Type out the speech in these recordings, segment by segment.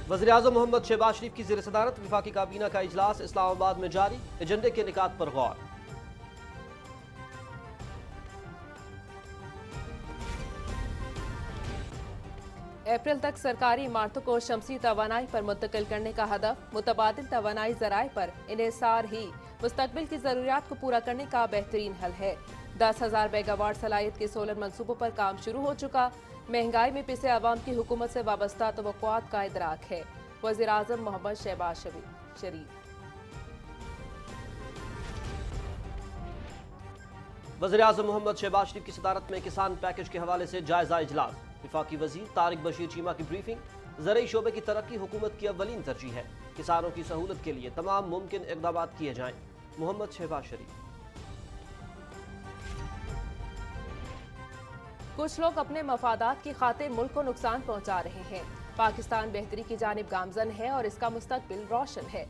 वज़ीर-ए-आज़म मोहम्मद शहबाज शरीफ की ज़ेर सदारत वफाकी काबीना का इजलास इस्लामाबाद में जारी, एजेंडे के निकात पर गौर। अप्रैल तक सरकारी इमारतों को शमसी तवानाई पर मुंतकिल करने का हदफ, मुतबादिल तवानाई ज़राए पर इन्हिसार ही मुस्तकबिल की ज़रूरियात को पूरा करने का बेहतरीन हल है। 10,000 मेगावाट सलाहियत के सोलर मंसूबों पर काम शुरू हो चुका। महंगाई में पिसे अवाम की हुकूमत से वाबस्ता तवक्कुआत का इदराक है। वज़ीर-ए-आज़म मोहम्मद शहबाज शरीफ। वज़ीर-ए-आज़म मोहम्मद शहबाज शरीफ की सदारत में किसान पैकेज के हवाले से जायजा इजलास। वफाकी वज़ीर तारिक बशीर चीमा की ब्रीफिंग। ज़रई शोबे की तरक्की हुकूमत की अव्वलीन तरजीह है। किसानों की सहूलत के लिए तमाम मुमकिन इक़दामात किए जाएं। मोहम्मद शहबाज शरीफ। कुछ लोग अपने मफादात की खातिर मुल्क को नुकसान पहुंचा रहे हैं। पाकिस्तान बेहतरी की जानिब गामजन है और इसका मुस्तकबिल रोशन है।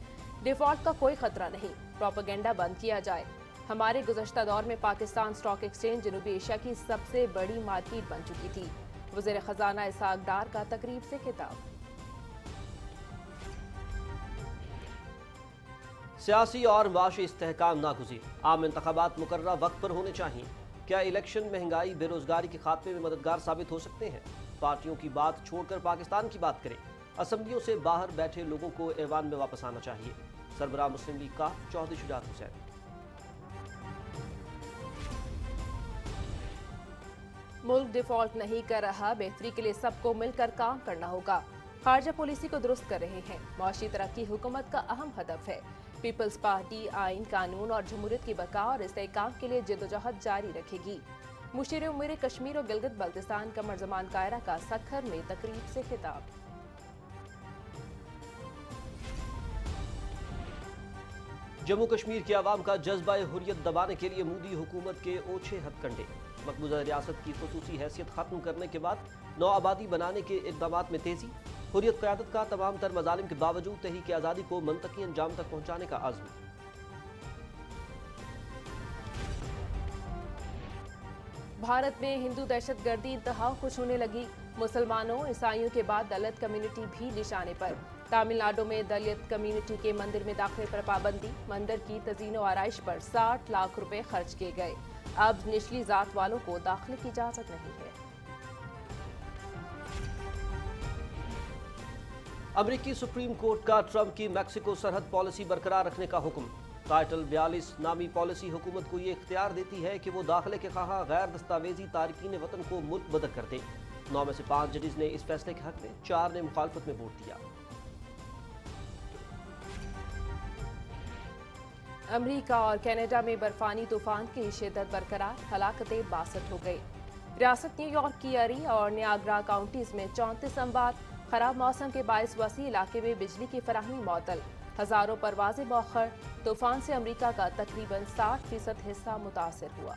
डिफॉल्ट का कोई खतरा नहीं। प्रोपेगेंडा बंद किया जाए। हमारे गुज़श्ता दौर में पाकिस्तान स्टॉक एक्सचेंज जनूबी एशिया की सबसे बड़ी मार्केट बन चुकी थी। वज़ीर खजाना इसाक डार का तकरीब से खिताब। सियासी और माशी इस्तेहकाम नागुज़ीर। आम इंतखाबात मुकर्ररा वक्त पर होने चाहिए। क्या इलेक्शन महंगाई बेरोजगारी के खात्मे में मददगार साबित हो सकते हैं? पार्टियों की बात छोड़कर पाकिस्तान की बात करें। असम्बलियों से बाहर बैठे लोगों को ऐवान में वापस आना चाहिए। सरबराह मुस्लिम लीग का चौधरी शुजात हुसैन। मुल्क डिफॉल्ट नहीं कर रहा, बेहतरी के लिए सबको मिलकर काम करना होगा। खारजा पॉलिसी को दुरुस्त कर रहे हैं। मुआशी तरक्की हुकूमत का अहम हदफ है। पीपल्स पार्टी आइन कानून और जमहूरियत की बका और इस्तेहकाम के लिए जद्दोजहद जारी रखेगी। मुशीर उमूर कश्मीर और गिलगित बल्तिस्तान कमर जमान कायरा का सखर में तकरीब से खिताब। जम्मू कश्मीर के अवाम का जज्बा हुर्रियत दबाने के लिए मोदी हुकूमत के ओछे हथकंडे। मकबूजा रियासत की खुसूसी हैसियत खत्म करने के बाद नौ आबादी बनाने के इक़दामात में तेजी। हुर्रियत क़यादत का तमाम तर मज़ालिम के बावजूद तहरीक आज़ादी को मंतकी अंजाम तक पहुँचाने का आज़्म। भारत में हिंदू दहशतगर्दी इंतहा को छूने लगी। मुसलमानों ईसाइयों के बाद दलित कम्युनिटी भी निशाने पर। तमिलनाडु में दलित कम्युनिटी के मंदिर में दाखिले पर पाबंदी। मंदिर की तज़ीनो आराइश पर 60 लाख रुपए खर्च किए गए। अब निचली जात वालों को दाखिले की इजाजत नहीं है। अमरीकी सुप्रीम कोर्ट का ट्रंप की मैक्सिको सरहद पॉलिसी बरकरार रखने का हुक्म। टाइटल 42 नामी पॉलिसी हुकूमत को ये इख्तियार देती है कि वो दाखिले के खा गैर दस्तावेजी तारकीन वतन को मुल्क बदर कर दे। 9 में से 5 जजेस ने इस फैसले के हक में, 4 ने मुखालफत में वोट दिया। अमेरिका और कनाडा में बर्फानी तूफान की शिद्दत बरकरार। हलाकतें 62 हो गई। रियासत न्यूयॉर्क की अरी और नियाग्रा काउंटीज में 34 अमवात। खराब मौसम के बायस वसी इलाके में बिजली की फराहमी मअतल। हजारों परवाजें मौखर। तूफान से अमेरिका का तकरीबन 60% हिस्सा मुतासर हुआ।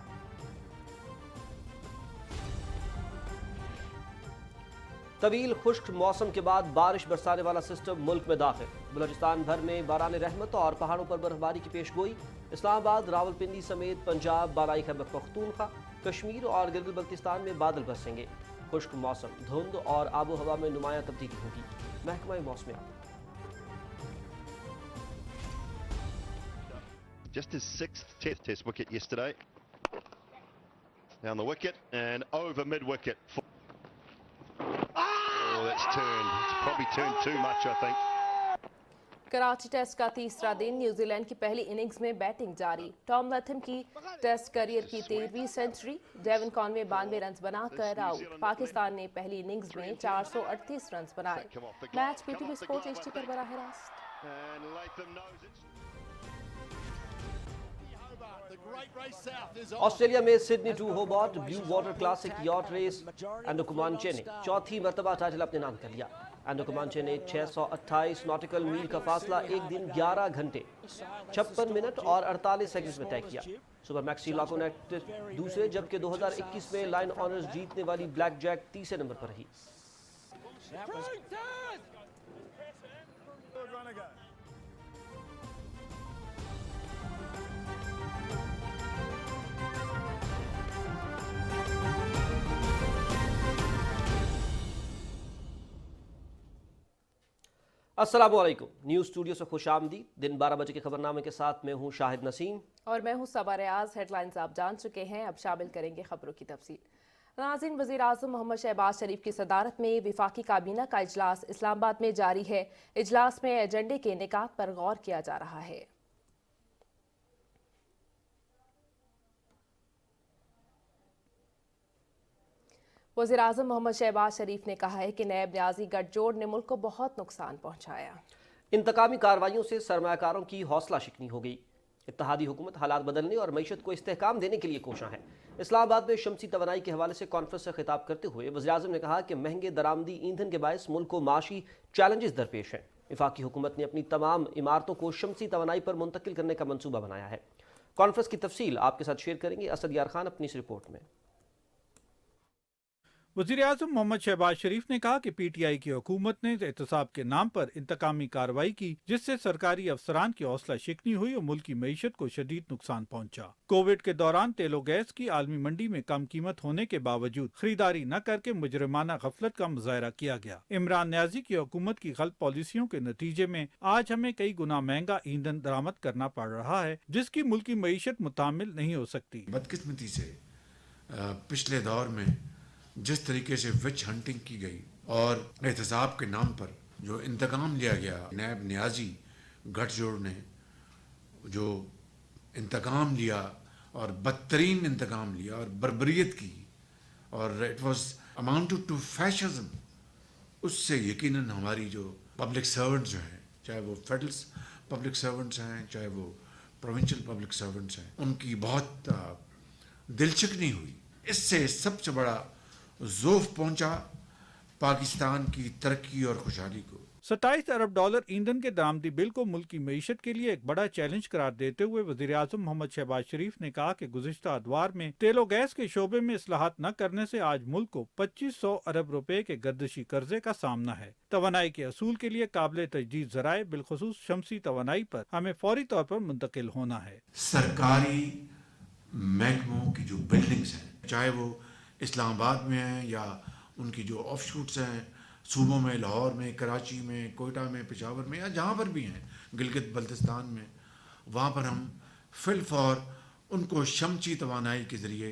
तवील खुश्क मौसम के बाद बारिश बरसाने वाला सिस्टम मुल्क में दाखिल। बलूचिस्तान भर में बारान रहमत और पहाड़ों पर बर्फबारी की पेशगोई। इस्लामाबाद, रावलपिंडी समेत पंजाब, बालाई खैबर पख्तूनख्वा, कश्मीर और गिलगित बल्तिस्तान में बादल बरसेंगे। खुश्क मौसम, धुंध और आबो हवा में नुमायां तब्दीली होगी। महकमा मौसमियात। Just his 6th test wicket yesterday. Down the wicket and over mid wicket. Oh, that's turned. It's probably turned too much, I think. Karachi test का तीसरा दिन। न्यूजीलैंड की पहली इनिंग्स में बैटिंग जारी। टॉम लथम की टेस्ट करियर की 13वीं century. Devon Conway 92 run बनाकर आउट। पाकिस्तान ने पहली इनिंग्स में 438 रन बनाए। मैच पीटीवी स्पोर्ट्स एचडी पर बराह रास्त। ऑस्ट्रेलिया में Sydney to Hobart Blue Water Classic yacht race Andoo Comanche ने चौथी मरतबा टाइटल अपने नाम कर लिया। एंडो कोमांचे ने 628 नॉटिकल मील का फासला 1 दिन 11 घंटे 56 मिनट और 48 सेकंड में तय किया। सुपर मैक्सी लॉकोनेट दूसरे, जबकि 2021 में लाइन ऑनर्स जीतने वाली ब्लैक जैक तीसरे नंबर पर रही। अस्सलाम वालेकुम। न्यूज़ स्टूडियो से खुशामदीद। दिन 12 बजे के खबरनामे के साथ मैं हूं शाहिद नसीम और मैं हूं सबा रियाज। हेडलाइंस आप जान चुके हैं, अब शामिल करेंगे खबरों की तफसील। नाज़रीन, वज़ीर आज़म मोहम्मद शहबाज शरीफ की सदारत में विफाकी काबीना का इजलास इस्लामाबाद में जारी है। इजलास में एजेंडे के निकात पर गौर किया जा रहा है। वज़ीर आज़म मोहम्मद शहबाज शरीफ ने कहा है कि नैब न्याजी गठजोड़ ने मुल्क को बहुत नुकसान पहुंचाया। इंतकामी कार्रवाइयों से सरमायाकारों की हौसला शिकनी हो गई। इत्तेहादी हुकूमत हालात बदलने और मईशत को इस्तेहकाम देने के लिए कोशां है। इस्लामाबाद में शमसी तवानाई के हवाले से कॉन्फ्रेंस से खिताब करते हुए वज़ीर आज़म ने कहा कि महंगे दरामदी ईंधन के बायस मुल्क को माशी चैलेंजेस दरपेश हैं। वफाकी हुकूमत ने अपनी तमाम इमारतों को शमसी तवानाई पर मुंतकिल करने का मंसूबा बनाया है। कॉन्फ्रेंस की तफसील आपके साथ शेयर करेंगे असद यार खान अपनी इस रिपोर्ट में। वज़ीर आज़म मोहम्मद शहबाज शरीफ ने कहा कि पीटीआई की हुकूमत ने एहतसाब के नाम पर इंतकामी कार्रवाई की, जिससे सरकारी अफसरान की हौसला शिकनी हुई और मुल्क की मईशत को शदीद नुकसान पहुंचा। कोविड के दौरान तेल और गैस की आलमी मंडी में कम कीमत होने के बावजूद खरीदारी न करके मुजरिमाना गफलत का मुजाहरा किया गया। इमरान न्याजी की हुकूमत की गलत पॉलिसियों के नतीजे में आज हमें कई गुना महंगा ईंधन दरामद करना पड़ रहा है, जिसकी मुल्क की मईशत मुतामिल नहीं हो सकती। बदकिस्मती से पिछले दौर में जिस तरीके से विच हंटिंग की गई और एहतसाब के नाम पर जो इंतकाम लिया गया, नैब न्याजी गठजोड़ ने जो इंतकाम लिया और बदतरीन इंतकाम लिया और बर्बरियत की और it was amounted to fascism, उससे यकीनन हमारी जो पब्लिक सर्वेंट्स जो हैं, चाहे वो फेडरल पब्लिक सर्वेंट्स हैं, चाहे वो प्रोविंशियल पब्लिक सर्वेंट्स हैं, उनकी बहुत दिलचकनी हुई। इससे सबसे बड़ा ज़ोफ पहुंचा पाकिस्तान की तरक्की और खुशहाली को। 27 अरब डॉलर ईंधन के दरामदी बिल को मुल्क की मईशत के लिए एक बड़ा चैलेंज करार देते हुए वज़ीर आज़म मोहम्मद शहबाज शरीफ ने कहा कि गुज़िश्ता अदवार में तेल और गैस के शोबे में इस्लाहात न करने से आज मुल्क को 2500 अरब रुपए के गर्दिशी कर्जे का सामना है। तवानाई के असूल के लिए काबिल तजदीद ज़राए बिलखुसूस शमसी तवानाई पर हमें फौरी तौर पर मुंतकिल होना है। सरकारी महकमों की जो बिल्डिंग्स हैं, चाहे वो इस्लामाबाद में हैं या उनकी जो ऑफशूट्स हैं सूबों में, लाहौर में, कराची में, कोयटा में, पेशावर में या जहाँ पर भी हैं, गिलगित बल्तिस्तान में, वहाँ पर हम फिलफौर उनको शमसी तवानाई के ज़रिए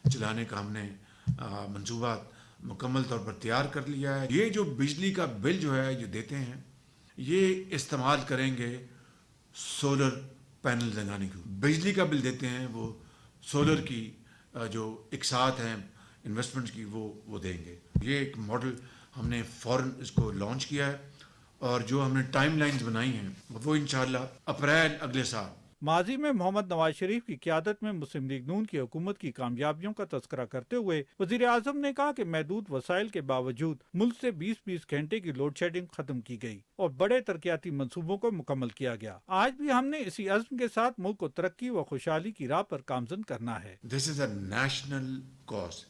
चलाने का हमने मंसूबा मुकम्मल तौर पर तैयार कर लिया है। ये जो बिजली का बिल जो है जो देते हैं, ये इस्तेमाल करेंगे सोलर पैनल लगाने की। बिजली का बिल देते हैं वो सोलर की जो इकसात हैं इन्वेस्टमेंट्स की वो देंगे। ये एक मॉडल हमने फ़ौरन इसको लॉन्च किया है और जो हमने टाइमलाइंस बनाई हैं वो इंशाअल्लाह अप्रैल अगले साल। माजी में मोहम्मद नवाज शरीफ की क़यादत में मुस्लिम लीग नून की हुकूमत की कामयाबियों का तज़किरा करते हुए वज़ीर आज़म ने कहा कि महदूद वसाइल के बावजूद मुल्क से 20-20 घंटे की लोड शेडिंग खत्म की गई और बड़े तरक्याती मंसूबों को मुकम्मल किया गया। आज भी हमने इसी अज़्म के साथ मुल्क को तरक्की व खुशहाली की राह पर गामज़न करना है। This is a national cause,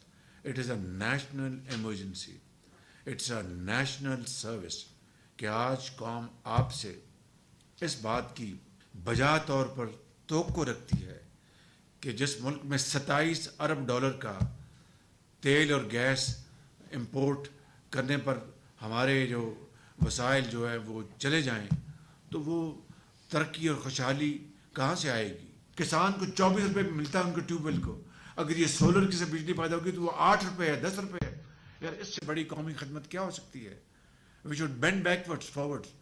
it is a national emergency, it's a national service कि आज कौम आपसे इस बात की बजा तौर पर तवक्को रखती है कि जिस मुल्क में 27 अरब डॉलर का तेल और गैस इंपोर्ट करने पर हमारे जो वसाइल जो है वो चले जाएं, तो वो तरक्की और खुशहाली कहाँ से आएगी? किसान को 24 रुपये मिलता है उनके ट्यूबवेल को, अगर ये सोलर की से बिजली पैदा होगी तो वो 8 रुपये है, 10 रुपये है। यार इससे बड़ी कौमी खदमत क्या हो सकती है? We should bend backwards forwards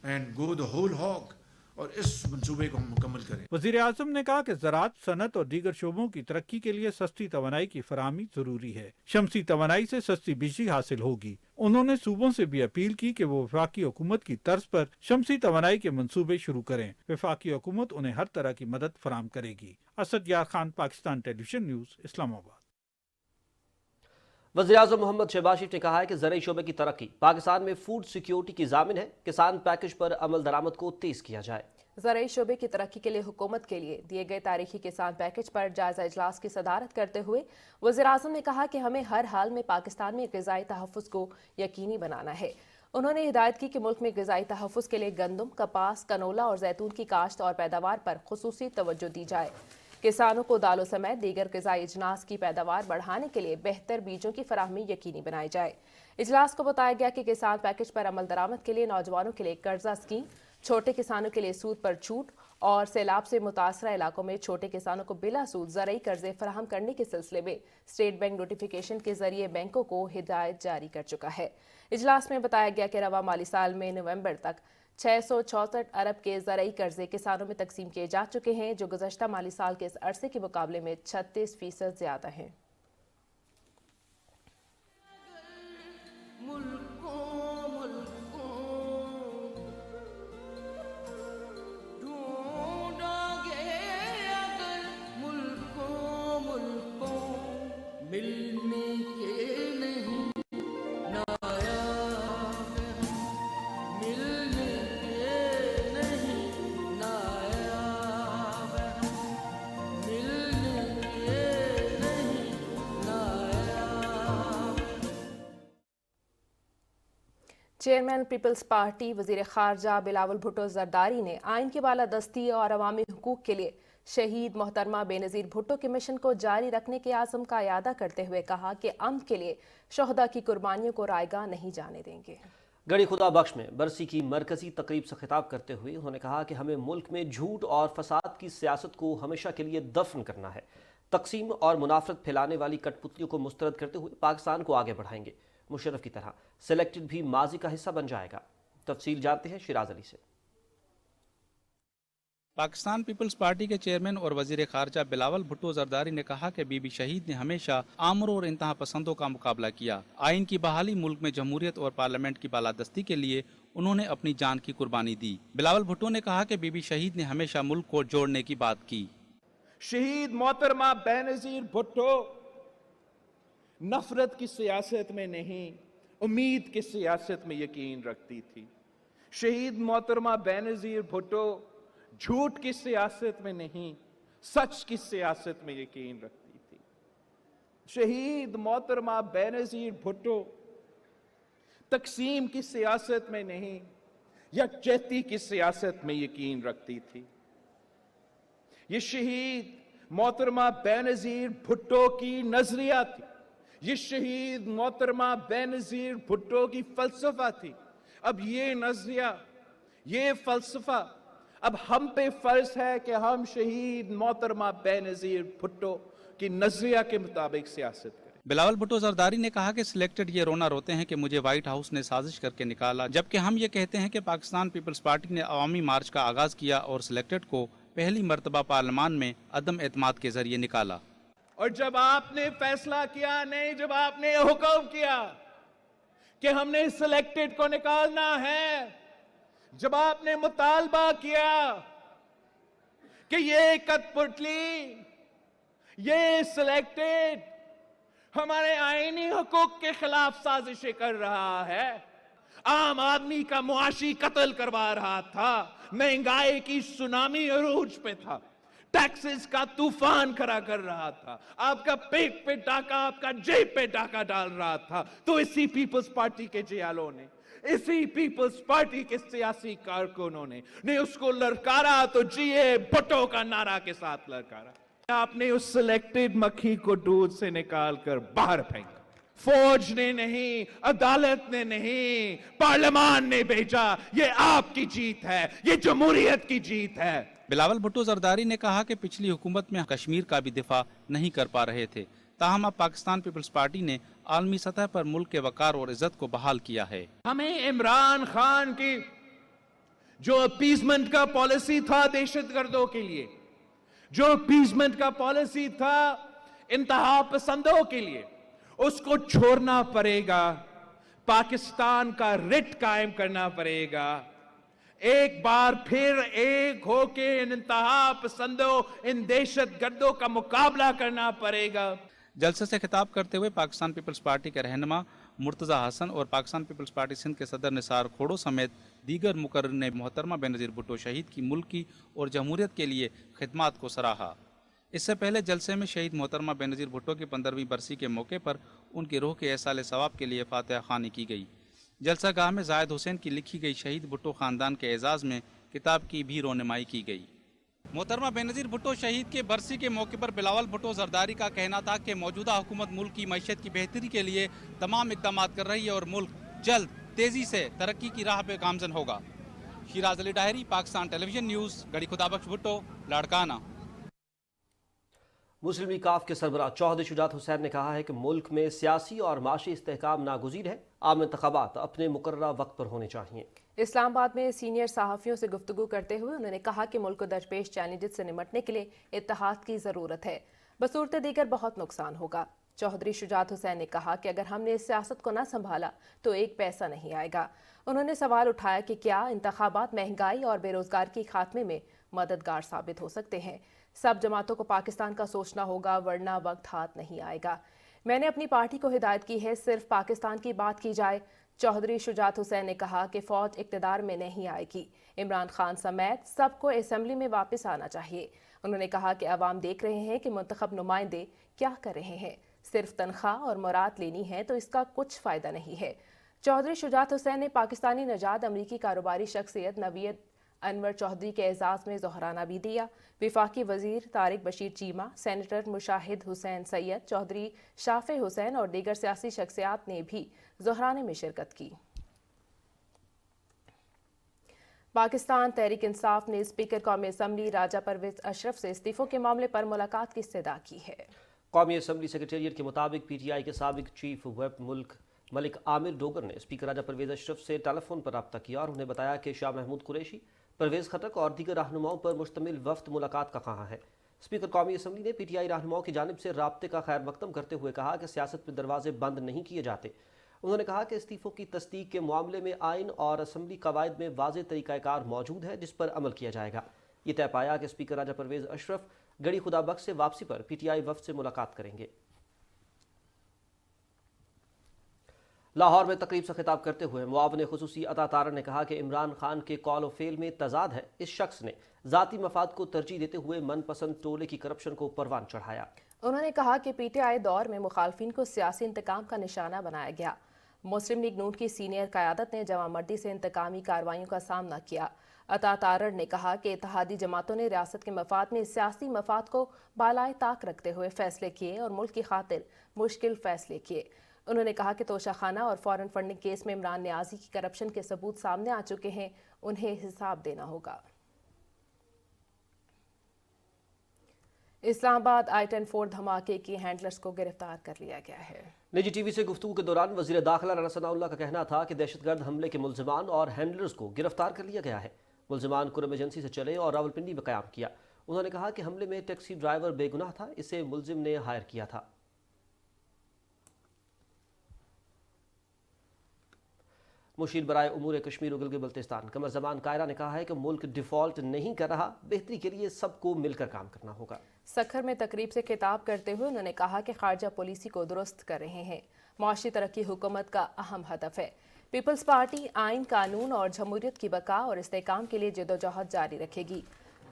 and go the whole hog और इस मंसूबे को हम मुकम्मल करें। वज़ीर आज़म ने कहा कि ज़राअत, सनत और दीगर शोबों की तरक्की के लिए सस्ती तवानाई की फराहमी जरूरी है। शमसी तवानाई से सस्ती बिजली हासिल होगी। उन्होंने सूबों से भी अपील की कि वो वफाकी हुकूमत की तर्ज पर शमसी तवानाई के मंसूबे शुरू करें। वफाकी हुकूमत उन्हें हर तरह की मदद फराहम करेगी। असद यार खान, पाकिस्तान टेलीविजन न्यूज़, इस्लामाबाद। वज़ीर आज़म मोहम्मद शहबाज शरीफ ने कहा है कि ज़राई शोबे की तरक्की पाकिस्तान में फूड सिक्योरिटी की ज़ामिन है। किसान पैकेज पर अमल दरामद को तेज़ किया जाए। ज़राई शोबे की तरक्की के लिए हुकूमत के लिए दिए गए तारीखी किसान पैकेज पर जायजा इजलास की सदारत करते हुए वज़ीर आज़म ने कहा कि हमें हर हाल में पाकिस्तान में ग़िज़ाई तहफ़्फ़ुज़ को यकीनी बनाना है। उन्होंने हिदायत की कि मुल्क में ग़िज़ाई तहफ़्फ़ुज़ के लिए गंदम, कपास, कनोला और जैतून की काश्त और पैदावार पर खुसूसी तवज्जो दी जाए। किसानों को दालों समेत दीगर ग़िज़ाई अजनास की पैदावार बढ़ाने के लिए बेहतर बीजों की फराहमी यकीनी बनाई जाए। इजलास को बताया गया कि किसान पैकेज पर अमल दरामद के लिए नौजवानों के लिए कर्जा स्कीम, छोटे किसानों के लिए सूद पर छूट और सैलाब से मुतासरा इलाकों में छोटे किसानों को बिला सूद ज़रई कर्जे फराहम करने के सिलसिले में स्टेट बैंक नोटिफिकेशन के जरिए बैंकों को हिदायत जारी कर चुका है। इजलास में बताया गया कि रवा माली साल में नवंबर तक 664 अरब के ज़रई कर्जे किसानों में तकसीम किए जा चुके हैं, जो गुज़श्ता माली साल के इस अरसे के मुकाबले में 36% ज़्यादा हैं। चेयरमैन पीपल्स पार्टी वज़ीर ख़ारजा बिलावल भुट्टो ज़रदारी ने आइन की बालादस्ती और अवामी हुकूक के लिए शहीद मोहतरमा बेनज़ीर भुट्टो के मिशन को जारी रखने के आज़म का यादा करते हुए कहा कि अमन के लिए शोहदा की कुर्बानियों को रायगा नहीं जाने देंगे। गढ़ी खुदा बख्श में बरसी की मरकजी तकरीब से खिताब करते हुए उन्होंने कहा कि हमें मुल्क में झूठ और फसाद की सियासत को हमेशा के लिए दफन करना है। तकसीम और मुनाफरत फैलाने वाली कठपुतलियों को मुस्तरद करते हुए पाकिस्तान को आगे बढ़ाएंगे। मुशर्रफ की तरह सिलेक्टेड भी माजी का हिस्सा बन जाएगा। तफसील जानते हैं शिराज अली से। पाकिस्तान पीपल्स पार्टी के चेयरमैन और वजीर खारजा बिलावल भुट्टो जरदारी ने कहा कि बीबी शहीद ने हमेशा आमर और इंतहा पसंदों का मुकाबला किया। आइन की बहाली, मुल्क में जमहूरियत और पार्लियामेंट की बालादस्ती के लिए उन्होंने अपनी जान की कुर्बानी दी। बिलावल भुट्टो ने कहा कि बीबी शहीद ने हमेशा मुल्क को जोड़ने की बात की। शहीद मोहतरमा बेनज़ीर भुट्टो नफरत की सियासत में नहीं, उम्मीद की सियासत में यकीन रखती थी। शहीद मोहतरमा बेनज़ीर भुट्टो झूठ की सियासत में नहीं, सच की सियासत में यकीन रखती थी। शहीद मोहतरमा बेनज़ीर भुट्टो तकसीम की सियासत में नहीं, यकजहती की सियासत में यकीन रखती थी। ये शहीद मोहतरमा बेनज़ीर भुट्टो की नजरिया थी, ये शहीद मोहतरमा बेनज़ीर भुट्टो की फलसफा थी। अब ये नजरिया, ये फलसफा अब हम पे फर्ज है कि हम शहीद मोहतरमा बेनज़ीर भुट्टो की नजरिया के मुताबिक सियासत करें। बिलावल भुट्टो जरदारी ने कहा कि सिलेक्टेड ये रोना रोते हैं कि मुझे व्हाइट हाउस ने साजिश करके निकाला, जबकि हम ये कहते हैं कि पाकिस्तान पीपल्स पार्टी ने अवामी मार्च का आगाज किया और सिलेक्टेड को पहली मर्तबा पार्लियामान में अदम एतमाद के जरिए निकाला। और जब आपने फैसला किया, नहीं, जब आपने हुक्म किया कि हमने सिलेक्टेड को निकालना है, जब आपने मुतालबा किया कि ये कठपुतली, ये सिलेक्टेड हमारे आईनी हुकूक के खिलाफ साजिशें कर रहा है, आम आदमी का मुआशी कत्ल करवा रहा था, महंगाई की सुनामी अरूज पे था, टैक्सेस का तूफान खड़ा कर रहा था, आपका पेट पे डाका, आपका जेब पे डाका डाल रहा था, तो इसी पीपल्स पार्टी के जियालों ने, इसी पीपल्स पार्टी के सियासी कारकुनों ने उसको ललकारा, तो जीए भुट्टो का नारा के साथ ललकारा। आपने उस सिलेक्टेड मक्खी को दूध से निकाल कर बाहर फेंका। फौज ने नहीं, अदालत ने नहीं, पार्लियामान ने भेजा। ये आपकी जीत है, ये जमहूरियत की जीत है। बिलावल भुट्टो जरदारी ने कहा कि पिछली हुकूमत में कश्मीर का भी दिफा नहीं कर पा रहे थे, ताहम अब पाकिस्तान पीपल्स पार्टी ने आलमी सतह पर मुल्क के वकार और इज्जत को बहाल किया है। हमें इमरान खान की जो अपीजमेंट का पॉलिसी था दहशतगर्दों के लिए, जो अपीजमेंट का पॉलिसी था इंतहा पसंदों के लिए, उसको छोड़ना पड़ेगा। पाकिस्तान का रिट कायम करना पड़ेगा। एक बार फिर एक होके इन इंतहा पसंदों, इन दहशतगर्दों का मुकाबला करना पड़ेगा। जलसे से खिताब करते हुए पाकिस्तान पीपल्स पार्टी के रहनुमा मुर्तज़ा हसन और पाकिस्तान पीपल्स पार्टी सिंध के सदर निसार खोड़ो समेत दीगर मुकर्रर ने मोहतरमा बेनज़ीर भुट्टो शहीद की मुल्क की और जमहूरियत के लिए खिदमात को सराहा। इससे पहले जलसे में शहीद मोहतरमा बेनज़ीर भुट्टो की 15वीं बरसी के मौके पर उनकी रूह के एहसाल सवाब के लिए फातिहा ख़्वानी की गई। जलसा गाह में जायद हुसैन की लिखी गई शहीद भुट्टो ख़ानदान के एजाज़ में किताब की भी रोनमाई की गई। मोहतरमा बेनज़ीर भुट्टो शहीद के बरसी के मौके पर बिलावल भुट्टो जरदारी का कहना था कि मौजूदा हुकूमत मुल्क की मईशत की बेहतरी के लिए तमाम इक़दाम कर रही है और मुल्क जल्द तेज़ी से तरक्की की राह पे गामजन होगा। Siraj Ali diary, Pakistan television news, गड़ी खुदाबख्श भुट्टो, लाड़काना। मुस्लिम लीग काफ के सरबराह चौधरी शुजात हुसैन ने कहा है कि मुल्क में सियासी और माशी इस्तेहकाम नागुज़ीर है। आम इंतखाबात अपने मुकर्ररा वक्त पर होने चाहिए। इस्लामाबाद में सीनियर सहाफ़ियों से गुफ्तगू करते हुए उन्होंने कहा कि मुल्क को दरपेश चैलेंजेस से निमटने के लिए इत्तेहाद की ज़रूरत है, बसूरत दीगर बहुत नुकसान होगा। चौधरी शुजात हुसैन ने कहा कि अगर हमने सियासत को न संभाला तो एक पैसा नहीं आएगा। उन्होंने सवाल उठाया कि क्या इंतखाबात महंगाई और बेरोजगार के खात्मे में मददगार साबित हो सकते हैं। सब जमातों को पाकिस्तान का सोचना होगा, वरना वक्त हाथ नहीं आएगा। मैंने अपनी पार्टी को हिदायत की है सिर्फ पाकिस्तान की बात की जाए। चौधरी शुजात हुसैन ने कहा कि फौज इक़्तिदार में नहीं आएगी, इमरान खान समेत सबको असेंबली में वापस आना चाहिए। उन्होंने कहा कि अवाम देख रहे हैं कि मुंतखब नुमाइंदे क्या कर रहे हैं, सिर्फ तनख्वाह और मुराद लेनी है तो इसका कुछ फ़ायदा नहीं है। चौधरी शुजात हुसैन ने पाकिस्तानी नजाद अमरीकी कारोबारी शख्सियत नवीद अनवर चौधरी के एजाज़ में ज़ोहराना भी दिया। विफाकी वज़ीर तारिक बशीर चीमा, सेनेटर मुशाहिद हुसैन सैयद, चौधरी शाफे हुसैन और दीगर सियासी शख्सियात ने भी ज़ोहराने में शिरकत की। पाकिस्तान तहरीक इंसाफ ने स्पीकर कौमी असम्बली राजा परवेज अशरफ से इस्तीफ़ों के मामले पर मुलाकात की इस्तदा की है। कौमी असम्बली सेक्रेटेरिएट के मुताबिक PTI के साबिक चीफ व्हिप मुल्क मलिक आमिर डोगर ने स्पीकर राजा परवेज अशरफ से टेलीफोन पर रब्ता किया और उन्हें बताया कि शाह महमूद कुरैशी, परवेज खटक और दीगर रहनुमाओं पर मुश्तमिल वफ्द मुलाकात का कहा है। स्पीकर कौमी असम्बली ने PTI रहनुमाओं की जानिब से राब्ते का खैर मकदम करते हुए कहा कि सियासत में दरवाजे बंद नहीं किए जाते। उन्होंने कहा कि इस्तीफ़ों की तस्दीक के मामले में आइन और असम्बली कवायद में वाज़ेह तरीक़ाकार मौजूद है जिस पर अमल किया जाएगा। ये तय पाया कि स्पीकर राजा परवेज अशरफ गड़ी खुदाबख्श से वापसी पर PTI वफ्द से मुलाकात करेंगे। लाहौर में तकरीब से खिताब करते हुए मुआविन खुसूसी अता तारड़ ने कहा कि इमरान खान के कॉल और फेल में तजाद है। इस शख्स ने ज़ाती मफाद को तरजीह देते हुए मनपसंद टोले की करप्शन को परवान चढ़ाया। उन्होंने कहा कि PTI दौर में मुखालफिन को सियासी इंतकाम का निशाना बनाया गया। मुस्लिम लीग नून की सीनियर क़यादत ने जवामर्दी से इंतकामी कार्रवाइयों का सामना किया। अता तारड़ ने कहा कि इत्तेहादी जमातों ने रियासत के मफाद में सियासी मफाद को बालाए ताक रखते हुए फैसले किए और मुल्क की खातिर मुश्किल फैसले किए। उन्होंने कहा कि तोशाखाना और फॉरेन फंडिंग केस में इमरान नियाजी की करप्शन के सबूत सामने आ चुके हैं, उन्हें हिसाब देना होगा। इस्लामाबाद I-10 फोर्ड धमाके की हैंडलर्स को गिरफ्तार कर लिया गया है। निजी टीवी से गुफ्तगू के दौरान वज़ीर दाखिला राना सनाउल्लाह का कहना था कि दहशतगर्द हमले के मुल्ज़िमान और हैंडलर्स को गिरफ्तार कर लिया गया है। मुल्ज़िमान कुरम एजेंसी से चले और रावलपिंडी में क़याम किया। उन्होंने कहा कि हमले में टैक्सी ड्राइवर बेगुनाह था, इसे मुल्ज़िम ने हायर किया था। मुशीर बराए उमूर कश्मीर और गिलगित बल्तिस्तान कमर ज़मान कायरा ने कहा है कि मुल्क डिफ़ॉल्ट नहीं कर रहा, बेहतरी के लिए सबको मिलकर काम करना होगा। सखर में तकरीब से खिताब करते हुए उन्होंने कहा कि खारजा पॉलिसी को दुरुस्त कर रहे हैं। माशी तरक्की हुकूमत का अहम हदफ है। पीपल्स पार्टी आइन, कानून और जमहूरियत की बका और इस्तेहकाम के लिए जदोजहद जारी रखेगी।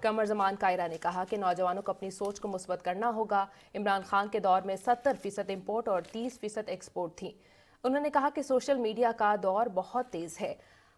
कमर ज़मान कायरा ने कहा कि नौजवानों को अपनी सोच को मुस्बत करना होगा। इमरान खान के दौर में 70% इम्पोर्ट और 30% एक्सपोर्ट थी। उन्होंने कहा कि सोशल मीडिया का दौर बहुत तेज़ है,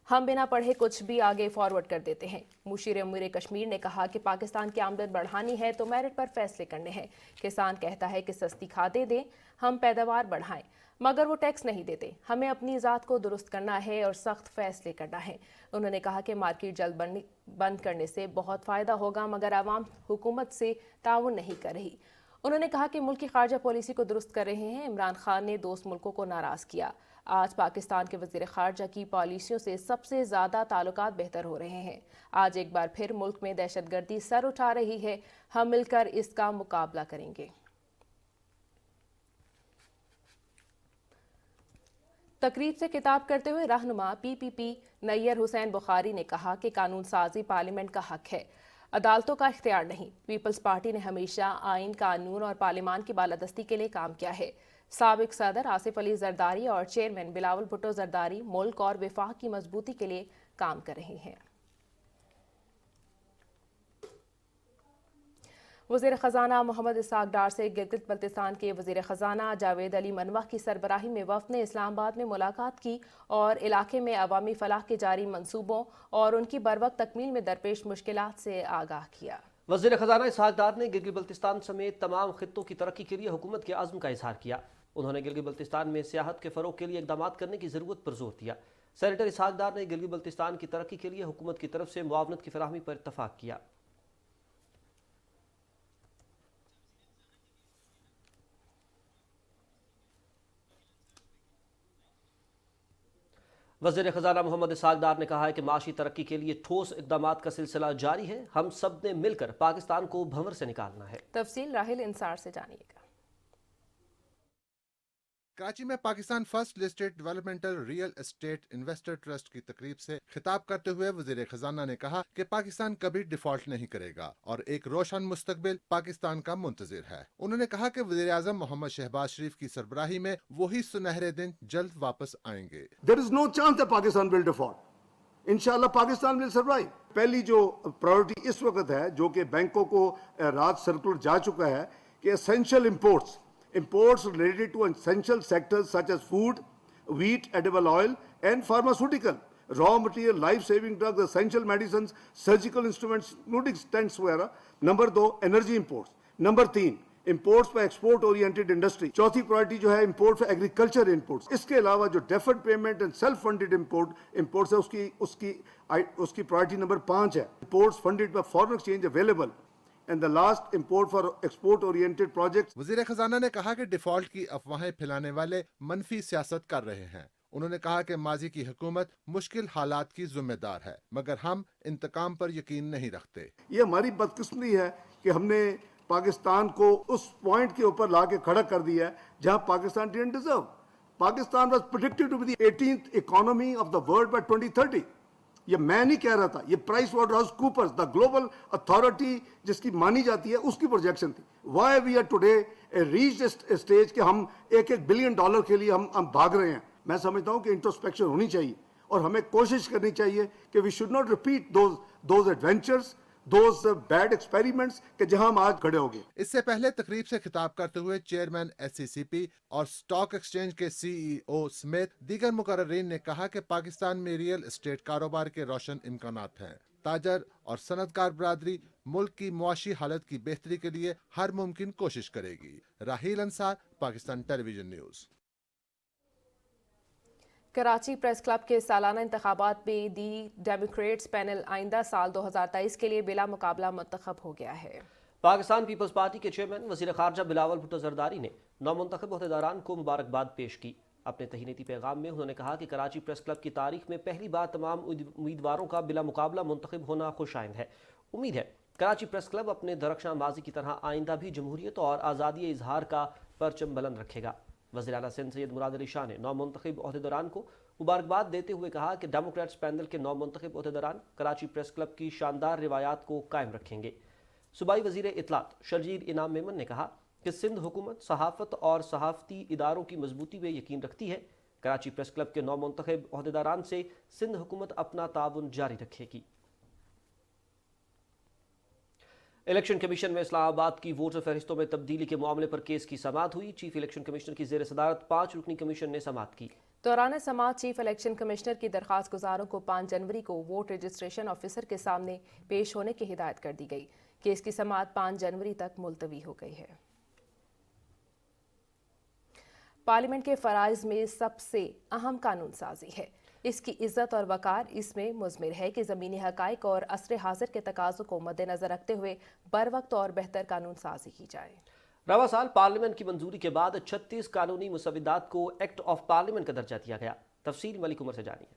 हम बिना पढ़े कुछ भी आगे फॉरवर्ड कर देते हैं। मुशीर उमूर कश्मीर ने कहा कि पाकिस्तान की आमदन बढ़ानी है तो मेरिट पर फैसले करने हैं। किसान कहता है कि सस्ती खादें दें, हम पैदावार बढ़ाएं, मगर वो टैक्स नहीं देते। हमें अपनी ज़ात को दुरुस्त करना है और सख्त फैसले करना है। उन्होंने कहा कि मार्केट जल्द बंद करने से बहुत फ़ायदा होगा, मगर आवाम हुकूमत से ताउन नहीं कर रही। उन्होंने कहा कि मुल्क की खारजा पॉलिसी को दुरुस्त कर रहे हैं। इमरान खान ने दोस्त मुल्कों को नाराज़ किया। आज पाकिस्तान के वज़ीर खारजा की पॉलिसियों से सबसे ज़्यादा ताल्लुकात बेहतर हो रहे हैं। आज एक बार फिर मुल्क में दहशतगर्दी सर उठा रही है, हम मिलकर इसका मुकाबला करेंगे। तकरीब से खिताब करते हुए रहनुमा PPP नैयर हुसैन बुखारी ने कहा कि कानून साजी पार्लियामेंट का हक है, अदालतों का इख्तियार नहीं। पीपल्स पार्टी ने हमेशा आइन, कानून और पार्लियामान की बालादस्ती के लिए काम किया है। साबिक सदर आसिफ अली जरदारी और चेयरमैन बिलावल भुट्टो जरदारी मुल्क और विफाक की मजबूती के लिए काम कर रहे हैं। वज़ीर ख़ज़ाना मोहम्मद इसाक डार से गिलगित बल्तिस्तान के वज़ीर ख़ज़ाना जावेद अली मनवा की सरबराही में वफ़द ने इस्लामाबाद में मुलाकात की और इलाके में अवामी फलाह के जारी मंसूबों और उनकी बरवक्त तकमील में दरपेश मुश्किलात से आगाह किया। वज़ीर ख़ज़ाना इसहाक़ डार ने गिलगित बल्तिस्तान समेत तमाम खित्तों की तरक्की के लिए हुकूमत के अज़्म का इजहार किया। उन्होंने गिलगित बल्तिस्तान में सियाहत के फ़रोग़ के लिए इक़दाम करने की ज़रूरत पर जोर दिया। सेनेटर इसहाक़ डार ने गिलगित बल्तिस्तान की तरक्की के लिए हुकूमत की तरफ से मुआवनत की फराहमी पर इत्तफ़ाक़ किया। वज़ीर ख़ज़ाना मोहम्मद इसहाक़ डार ने कहा है कि माशी तरक्की के लिए ठोस इक़दामात का सिलसिला जारी है। हम सब ने मिलकर पाकिस्तान को भंवर से निकालना है। तफसील राहिल इंसार से जानिएगा। कराची में Pakistan first listed developmental real estate investor trust की तकरीब से खिताब करते हुए वज़ीर ख़ज़ाना ने कहा कि पाकिस्तान कभी डिफॉल्ट नहीं करेगा और एक रोशन मुस्तकबिल पाकिस्तान का मुंतज़िर है। उन्होंने कहा कि वज़ीर आज़म मोहम्मद शहबाज शरीफ की सरबराही में वही सुनहरे दिन जल्द वापस आएंगे। There is no chance that Pakistan will default. इंशाल्लाह पाकिस्तान will survive. पहली जो प्रायोरिटी इस वक्त है, जो कि बैंकों को रात सर्कुलर जा चुका है, कि essential imports related to essential sectors such as food, wheat, edible oil and pharmaceutical, raw material, life-saving drugs, essential medicines, surgical instruments, including stents वगैरह। Number 2 energy imports. Number 3 imports पर एक्सपोर्ट ओरिएंटेड इंडस्ट्री। चौथी priority जो है import for agriculture imports. इसके अलावा जो deferred payment and self funded imports है उसकी प्रायोरिटी नंबर 5 है। Imports funded by foreign exchange available and the last import for export oriented projects। वज़ीर ख़ज़ाना ने कहा कि डिफॉल्ट की अफवाहें फैलाने वाले मनफी सियासत कर रहे हैं। उन्होंने कहा कि माजी की हुकूमत मुश्किल हालात की जिम्मेदार है, मगर हम इंतकाम पर यकीन नहीं रखते। ये हमारी बदकिस्मती है कि हमने पाकिस्तान को उस पॉइंट के ऊपर ला के खड़ा कर दिया है जहां Pakistan didn't deserve. Pakistan was predicted to be the 18th economy of the world by 2030। ये मैं नहीं कह रहा था, ये Price Waterhouse Coopers the global authority जिसकी मानी जाती है उसकी प्रोजेक्शन थी। Why we are today reached stage कि हम $1 बिलियन के लिए हम भाग रहे हैं। मैं समझता हूं कि इंट्रोस्पेक्शन होनी चाहिए और हमें कोशिश करनी चाहिए कि we should not repeat those adventures, those bad experiments कि जहां हम आज खड़े हो गए। इससे पहले तकरीब से खिताब करते हुए चेयरमैन SCCP और स्टॉक एक्सचेंज के CEO समेत दीगर मुकर्ररीन ने कहा कि पाकिस्तान में रियल एस्टेट कारोबार के रोशन इम्कानात हैं। ताजर और सनतकार बरादरी मुल्क की मुआशी हालत की बेहतरी के लिए हर मुमकिन कोशिश करेगी। Raheel Ansar, Pakistan television news. Karachi press club के सालाना इंतखाबात में दी डेमोक्रेट्स पैनल आइंदा साल 2023 के लिए बिला मुकाबला मुंतखब हो गया है। पाकिस्तान पीपल्स पार्टी के चेयरमैन वज़ीर ख़ारजा बिलावल भुट्टो ज़रदारी ने नौमुंतखब ओहदेदारान को मुबारकबाद पेश की। अपने तहनीती पैगाम में उन्होंने कहा कि कराची प्रेस क्लब की तारीख में पहली बार तमाम उम्मीदवारों का बिला मुकाबला मुंतखब होना खुशाइंद है। उम्मीद है कराची प्रेस क्लब अपने दरख्शां माजी की तरह आइंदा भी जमहूरियत और आज़ादी इजहार का परचम बुलंद रखेगा। वज़ीर आला सिंध सैयद मुराद अली शाह ने नौमुंतखब ओहदेदारान को मुबारकबाद देते हुए कहा कि डेमोक्रेट्स पैनल के नौमुंतखब ओहदेदारान कराची प्रेस क्लब की शानदार रिवायात को कायम रखेंगे। सूबाई वज़ीर इत्तलात शर्जील इनाम मेमन ने कहा कि सिंध हुकूमत सहाफ़त और सहाफ़ती इदारों की मजबूती में यकीन रखती है। कराची प्रेस क्लब के नौमुंतखब ओहदेदारान से सिंध हुकूमत अपना ताउन जारी रखेगी। इलेक्शन कमीशन में इस्लामाबाद की वोटर फहरिस्तों में तब्दीली के मामले पर केस की समाअत हुई। चीफ इलेक्शन कमिश्नर की ज़ेर सदारत 5 रुकनी कमीशन ने समाअत की। दौरान समाअत चीफ इलेक्शन कमिश्नर की दरख्वास्त गुजारों को 5 जनवरी को वोट रजिस्ट्रेशन ऑफिसर के सामने पेश होने की हिदायत कर दी गई। केस की समाअत 5 जनवरी तक मुलतवी हो गई है। पार्लियामेंट के फराइज में सबसे अहम कानून साजी है। इसकी इज्जत और वकार इसमें मुज़मिर है कि ज़मीनी हक़ाइक़ और असर हाज़िर के तकाज़ों को मद्देनज़र रखते हुए बर वक्त और बेहतर कानून साजी की जाए। रवा साल पार्लियामेंट की मंजूरी के बाद 36 कानूनी मुसविदात को एक्ट ऑफ पार्लियामेंट का दर्जा दिया गया। तफसील मलिक उमर से जानिए।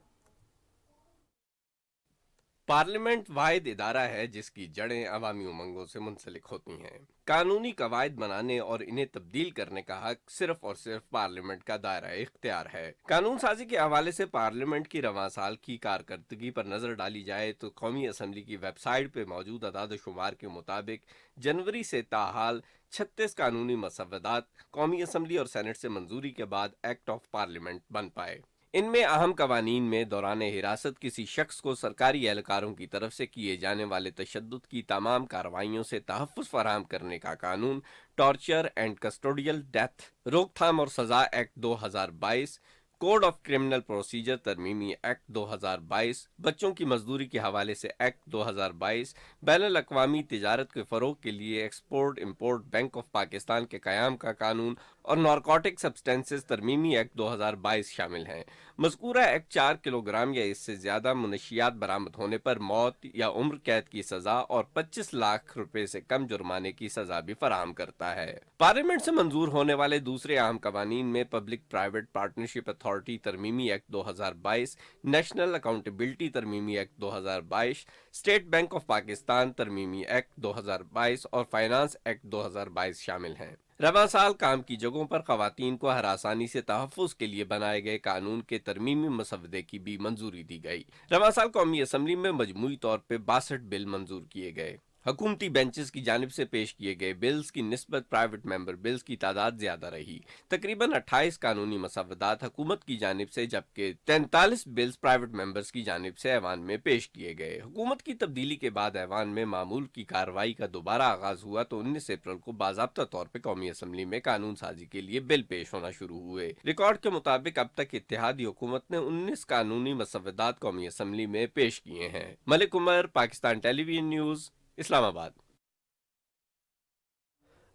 पार्लियामेंट वाहिद इदारा है जिसकी जड़ें अवामी उमंगों से मुंसलिक होती हैं। कानूनी कवायद बनाने और इन्हें तब्दील करने का हक सिर्फ और सिर्फ पार्लियामेंट का दायरा इख्तियार है। कानून साजी के हवाले से पार्लियामेंट की रवां साल की कारकर्दगी पर नजर डाली जाए तो कौमी असम्बली की वेबसाइट पर मौजूद अदाद शुमार के मुताबिक जनवरी से ताहाल 36 कानूनी मसवदात कौमी असम्बली और सेनेट से मंजूरी के बाद एक्ट ऑफ पार्लियामेंट बन पाए। इनमें अहम कवानीन में दौरान हिरासत किसी शख्स को सरकारी एहलकारों की तरफ से किए जाने वाले तशद्दुद की तमाम कार्रवाइयों से तहफ़्फ़ुज़ फराहम करने का कानून, टॉर्चर एंड कस्टोडियल डेथ, रोकथाम और सज़ा act 2022, code of criminal procedure तरमीमी एक्ट 2022, बच्चों की मजदूरी के हवाले से एक्ट 2022, बैनुल-अक़वामी तिजारत के फ़रोग़ के लिए export import bank of Pakistan के क़याम का कानून और नारकोटिक सब्सटेंसेस तरमीमी एक्ट 2022 शामिल हैं। मज़कूरा एक्ट 4 किलोग्राम या इससे ज़्यादा मुनशियात बरामद होने पर मौत या उम्र कैद की सज़ा और 25 लाख रुपए से कम जुर्माने की सज़ा भी फराहम करता है। पार्लियामेंट से मंजूर होने वाले दूसरे अहम कवानीन में पब्लिक प्राइवेट पार्टनरशिप अथॉरिटी तरमीमी एक्ट 2022, नेशनल अकाउंटेबिलिटी तरमीमी act 2022, State Bank of Pakistan तरमीमी एक्ट 2022 और फाइनेंस एक्ट 2022 शामिल हैं। रवां साल काम की जगहों पर खवातीन को हरासानी से तहफ़्फ़ुज़ के लिए बनाए गए कानून के तरमीमी मसवदे की भी मंजूरी दी गई। रवां साल कौमी असम्बली में मजमूई तौर पर 62 बिल मंजूर किए गए। हुकूमती बेंचेस की जानिब से पेश किए गए बिल्स की निस्बत प्राइवेट मेंबर बिल्स की तादाद ज्यादा रही। तकरीबन 28 कानूनी मसवदात हुकूमत की जानिब से जबकि 43 बिल्स प्राइवेट मेंबर्स की जानिब से ऐवान में पेश किए गए। हुकूमत की तब्दीली के बाद ऐवान में मामूल की कार्रवाई का दोबारा आगाज हुआ तो 19 अप्रैल को बाज़ाब्ता तौर पर कौमी असम्बली में कानून साजी के लिए बिल पेश होना शुरू हुए। रिकॉर्ड के मुताबिक अब तक इत्तेहादी हुकूमत ने 19 कानूनी मसवदात कौमी असम्बली में पेश किए हैं। Malik Umar, Pakistan television news, Islamabad.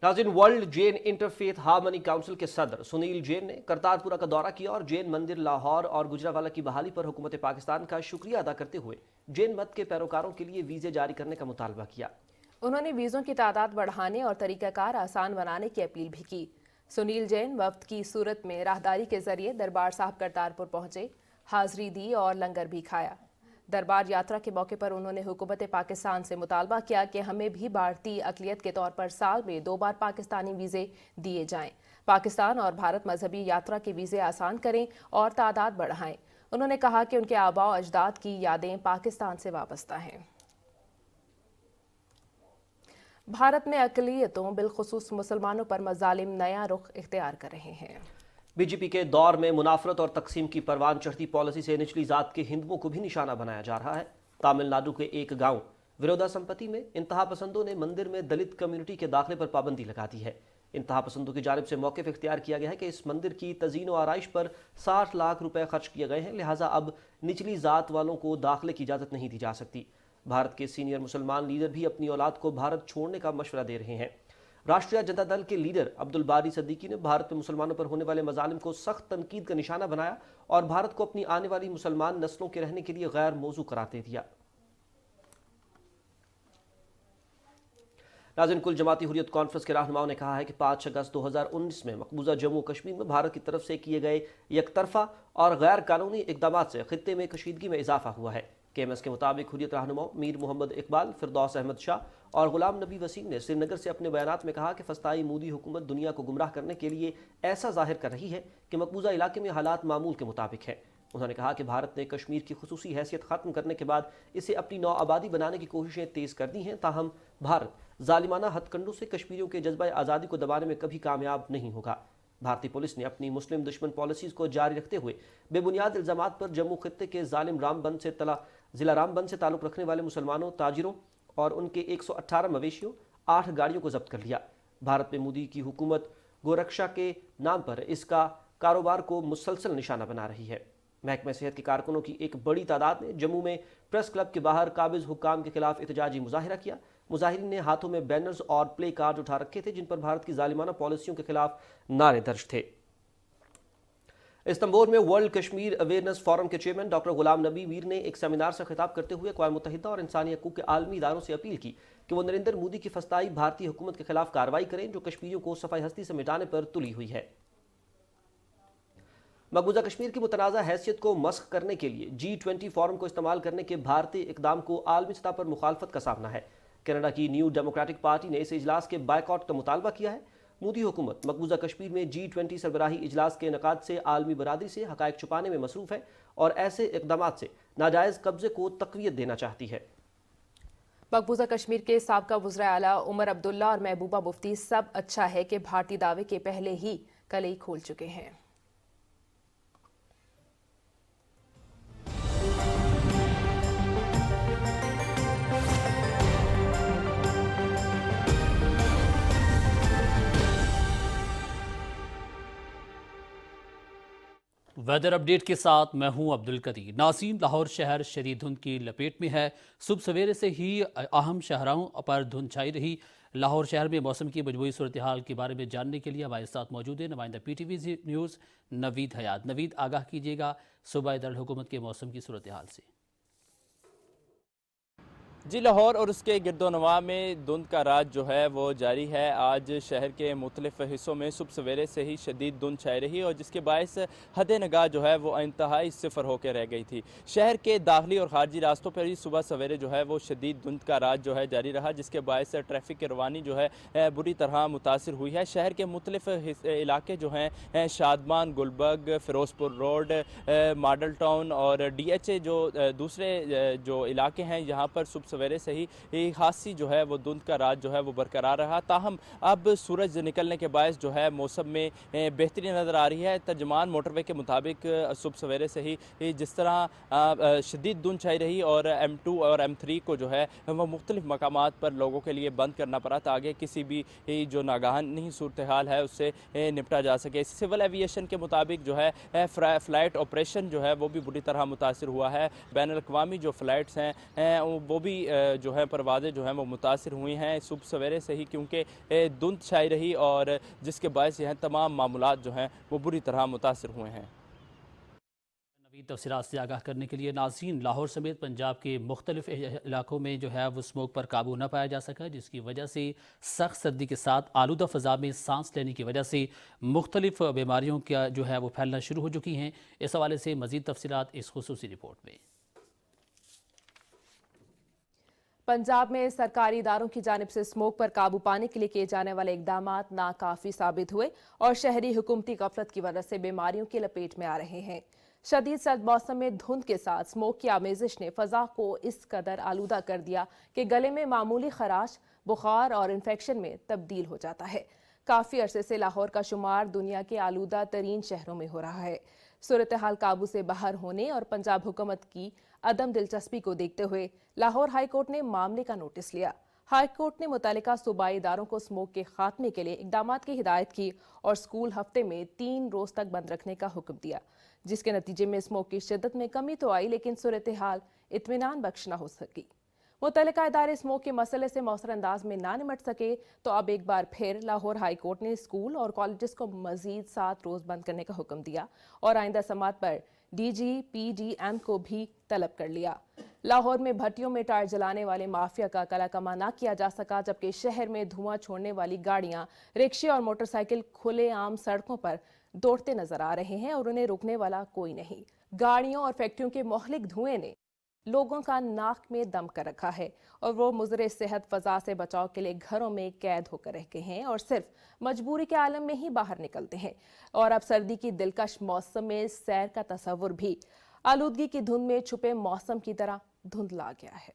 नाज़रीन, world Jain interfaith harmony council के सदर सुनील जैन ने करतारपुरा का दौरा किया और जैन मंदिर लाहौर और गुजरावाला की बहाली पर हुकूमत पाकिस्तान का शुक्रिया अदा करते हुए जैन मत के पैरोकारों के लिए वीज़े जारी करने का मुतालबा किया। उन्होंने वीज़ों की तादाद बढ़ाने और तरीक़ाकार आसान बनाने की अपील भी की। सुनील जैन वफ्द की सूरत में राहदारी के जरिए दरबार साहब करतारपुर पहुंचे, हाजिरी दी और लंगर भी खाया। दरबार यात्रा के मौके पर उन्होंने हुकूमत पाकिस्तान से मुतालबा किया कि हमें भी भारतीय अक़लियत के तौर पर साल में 2 बार पाकिस्तानी वीज़े दिए जाएं। पाकिस्तान और भारत मजहबी यात्रा के वीज़े आसान करें और तादाद बढ़ाएं। उन्होंने कहा कि उनके आबा और अजदाद की यादें पाकिस्तान से वाबस्ता हैं। भारत में अक़लियतों बिलखुसूस मुसलमानों पर मज़ालिम नया रुख इख्तियार कर रहे हैं। बीजेपी के दौर में मुनाफरत और तकसीम की परवान चढ़ती पॉलिसी से निचली जात के हिंदुओं को भी निशाना बनाया जा रहा है। तमिलनाडु के एक गांव विरोधा संपत्ति में इंतहा पसंदों ने मंदिर में दलित कम्युनिटी के दाखिले पर पाबंदी लगा दी है। इंतहा पसंदों की जानिब से मौक़िफ़ इख्तियार किया गया है कि इस मंदिर की तज़ीन व आराइश पर 60 लाख रुपए खर्च किए गए हैं, लिहाजा अब निचली जात वालों को दाखिले की इजाज़त नहीं दी जा सकती। भारत के सीनियर मुसलमान लीडर भी अपनी औलाद को भारत छोड़ने का मशवरा दे रहे हैं। राष्ट्रीय जनता दल के लीडर अब्दुल बारी सिद्दीकी ने भारत में मुसलमानों पर होने वाले मजालिम को सख्त तनकीद का निशाना बनाया और भारत को अपनी आने वाली मुसलमान नस्लों के रहने के लिए गैर मौजू करार दे दिया। नाज़रीन, कुल जमाती हुर्रियत कॉन्फ्रेंस के रहनुमाओं ने कहा है कि 5 अगस्त 2019 में मकबूजा जम्मू कश्मीर में भारत की तरफ से किए गए यकतरफा और गैर कानूनी इकदामात से खित्ते में कशीदगी में इजाफा हुआ है। KMS के मुताबिक हुर्रियत रहनुमाओं मीर मोहम्मद इकबाल, फिरदौस अहमद शाह और गुलाम नबी वसीम ने श्रीनगर से अपने बयानात में कहा कि फस्ताई मोदी हुकूमत दुनिया को गुमराह करने के लिए ऐसा जाहिर कर रही है कि मकबूजा इलाके में हालात मामूल के मुताबिक है। उन्होंने कहा कि भारत ने कश्मीर की खुसूसी हैसियत ख़त्म करने के बाद इसे अपनी नौ आबादी बनाने की कोशिशें तेज़ कर दी हैं, ताहम भारत जालिमाना हथकंडों से कश्मीरियों के जज्बा आज़ादी को दबाने में कभी कामयाब नहीं होगा। भारतीय पुलिस ने अपनी मुस्लिम दुश्मन पॉलिसीज़ को जारी रखते हुए बेबुनियाद इल्ज़ामात पर जम्मू खित्ते के जालिम रामबन से ज़िला रामबन से ताल्लुक़ रखने वाले मुसलमानों, ताजिरों और उनके 118 मवेशियों, 8 गाड़ियों को जब्त कर लिया। भारत में मोदी की हुकूमत गोरक्षा के नाम पर इसका कारोबार को मुसलसल निशाना बना रही है। महकमा सेहत के कारकुनों की एक बड़ी तादाद ने जम्मू में प्रेस क्लब के बाहर काबिज हुक्काम के खिलाफ एहतजाजी मुजाहिरा किया। मुजाहिरीन ने हाथों में बैनर्स और प्ले कार्ड उठा रखे थे जिन पर भारत की जालिमाना पॉलिसियों के खिलाफ नारे दर्ज थे। इस्तांबुल में वर्ल्ड कश्मीर अवेयरनेस फोरम के चेयरमैन डॉक्टर गुलाम नबी मीर ने एक सेमिनार से खिताब करते हुए अक़वाम मुत्तहिदा और इंसानी हकूक़ के आलमी इदारों से अपील की कि वो नरेंद्र मोदी की फस्ताई भारतीय हुकूमत के खिलाफ कार्रवाई करें जो कश्मीरियों को सफ़ाई हस्ती से मिटाने पर तुली हुई है। मकबूजा कश्मीर की मुतनाज़ा हैसियत को मस्ख करने के लिए G20 फोरम को इस्तेमाल करने के भारतीय इक़दाम को आलमी सतह पर मुखालफत का सामना है। कनाडा की न्यू डेमोक्रेटिक पार्टी ने इस इजलास के बायकॉट का मुतालबा किया है। मोदी हुकूमत मकबूजा कश्मीर में G20 सरबराही इजलास के इनेकाद से आलमी बरादरी से हक़ाइक़ छुपाने में मसरूफ़ है और ऐसे इक़दामात से नाजायज़ कब्ज़े को तक़वियत देना चाहती है। मकबूजा कश्मीर के साबका वज़ीर आला उमर अब्दुल्ला और महबूबा मुफ्ती सब अच्छा है कि भारतीय दावे के पहले ही कलई खोल चुके हैं। वेदर अपडेट के साथ मैं हूं अब्दुल कदीर। नाज़रीन, लाहौर शहर शदीद धुंध की लपेट में है। सुबह सवेरे से ही अहम शहरों पर धुंध छाई रही। लाहौर शहर में मौसम की मजमूई सूरत हाल के बारे में जानने के लिए हमारे साथ मौजूद है नुमाइंदा PTV न्यूज़ नवीद हयात। नवीद, आगाह कीजिएगा सूबाई दारुल हुकूमत के मौसम की सूरत हाल से। जी, लाहौर और उसके गिरदोनवा में धुंध का राज जो है वो जारी है। आज शहर के मुख्तलिफ हिस्सों में सुबह सवेरे से ही शदीद धुंध छाई रही और जिसके बायस हद नगाह जो है वो इंतहाई सिफर होकर रह गई थी। शहर के दाखिली और खारजी रास्तों पर ही सुबह सवेरे जो है वो शदीद धुंध का राज जो है जारी रहा, जिसके बायस ट्रैफिक की रवानी जो है बुरी तरह मुतासिर हुई है। शहर के मुख्तलिफ इलाके जो हैं Shadman, Gulberg, Ferozepur Road, Model Town और DHA जो दूसरे जो इलाके हैं, यहाँ पर सुबह सवेरे से ही खासी जो है वो धुंध का राज जो है वो बरकरार रहा। ताहम अब सूरज निकलने के बायस जो है मौसम में बेहतरी नज़र आ रही है। तर्जमान मोटरवे के मुताबिक सुबह सवेरे से ही जिस तरह शदीद धुंध छाई रही और M2 और M3 को जो है वो मुख्तलिफ मकामात पर लोगों के लिए बंद करना पड़ा ताकि किसी भी जो नागाहानी सूरत हाल है उससे निपटा जा सके। सिविल एविएशन के मुताबिक जो है फ़्लाइट ऑपरेशन जो है वो भी बुरी तरह मुतासिर हुआ है। बैनुल अक़वामी जो फ़्लाइट्स हैं वो भी जो है परवाज़ें जो हैं वो मुतासिर हुई हैं सुबह सवेरे से ही, क्योंकि धुंध छाई रही और जिसके बायस यह तमाम मामूलात जो हैं वो बुरी तरह मुतासिर हुए हैं। नवीद तफसीलात से आगाह करने के लिए। नाज़रीन, लाहौर समेत पंजाब के मुख्तलिफ इलाकों में जो है वो स्मोक पर काबू न पाया जा सका, जिसकी वजह से सख्त सर्दी के साथ आलूदा फ़ज़ा में सांस लेने की वजह से मुख्तलिफ बीमारियों का जो है वो फैलना शुरू हो चुकी हैं। इस हवाले से मज़ीद तफसीलात इस खुसूसी रिपोर्ट में। पंजाब में सरकारी इदारों की जानिब से स्मोक पर काबू पाने के लिए किए जाने वाले इकदाम नाकाफी साबित हुए और शहरी हुकूमती गफलत की वजह से बीमारियों की लपेट में आ रहे हैं। शदीद सर्द मौसम में धुंध के साथ स्मोक की आमेजिश ने फ़ज़ा को इस कदर आलूदा कर दिया कि गले में मामूली खराश, बुखार और इन्फेक्शन में तब्दील हो जाता है। काफ़ी अरसे से लाहौर का शुमार दुनिया के आलूदा तरीन शहरों में हो रहा है। सूरत हाल काबू से बाहर होने और पंजाब हुकूमत की अदम दिलचस्पी को देखते हुए लाहौर हाई कोर्ट ने मामले का नोटिस लिया। हाई कोर्ट ने मुतालिका सूबाई इदारों को स्मोक के खात्मे के लिए इक़दामात की हिदायत की और स्कूल हफ्ते में 3 रोज़ तक बंद रखने का हुक्म दिया, जिसके नतीजे में स्मोक की शिद्दत में कमी तो आई, लेकिन सूरत हाल इत्मीनान बख्श न हो सकी। मुतल्लिका इदारे स्मोक के मसले से मौसर अंदाज में ना निमट सके तो अब एक बार फिर लाहौर हाई कोर्ट ने स्कूल और कॉलेजेस को मजीद 7 रोज़ बंद करने का हुक्म दिया और आइंदा समात पर DG PDM को भी तलब कर लिया। लाहौर में भट्टियों में टायर जलाने वाले माफिया का कलाकमा ना किया जा सका, जबकि शहर में धुआं छोड़ने वाली गाड़ियां, रिक्शे और मोटरसाइकिल खुलेआम सड़कों पर दौड़ते नजर आ रहे हैं और उन्हें रोकने वाला कोई नहीं। गाड़ियों और फैक्ट्रियों के मोहलिक धुएं ने लोगों का नाक में दम कर रखा है और वो मुज़रे सेहत फ़ज़ा से बचाव के लिए घरों में कैद होकर रह गए हैं और सिर्फ मजबूरी के आलम में ही बाहर निकलते हैं। और अब सर्दी की दिलकश मौसम में सैर का तसव्वुर भी आलूदगी की धुंध में छुपे मौसम की तरह धुंधला गया है।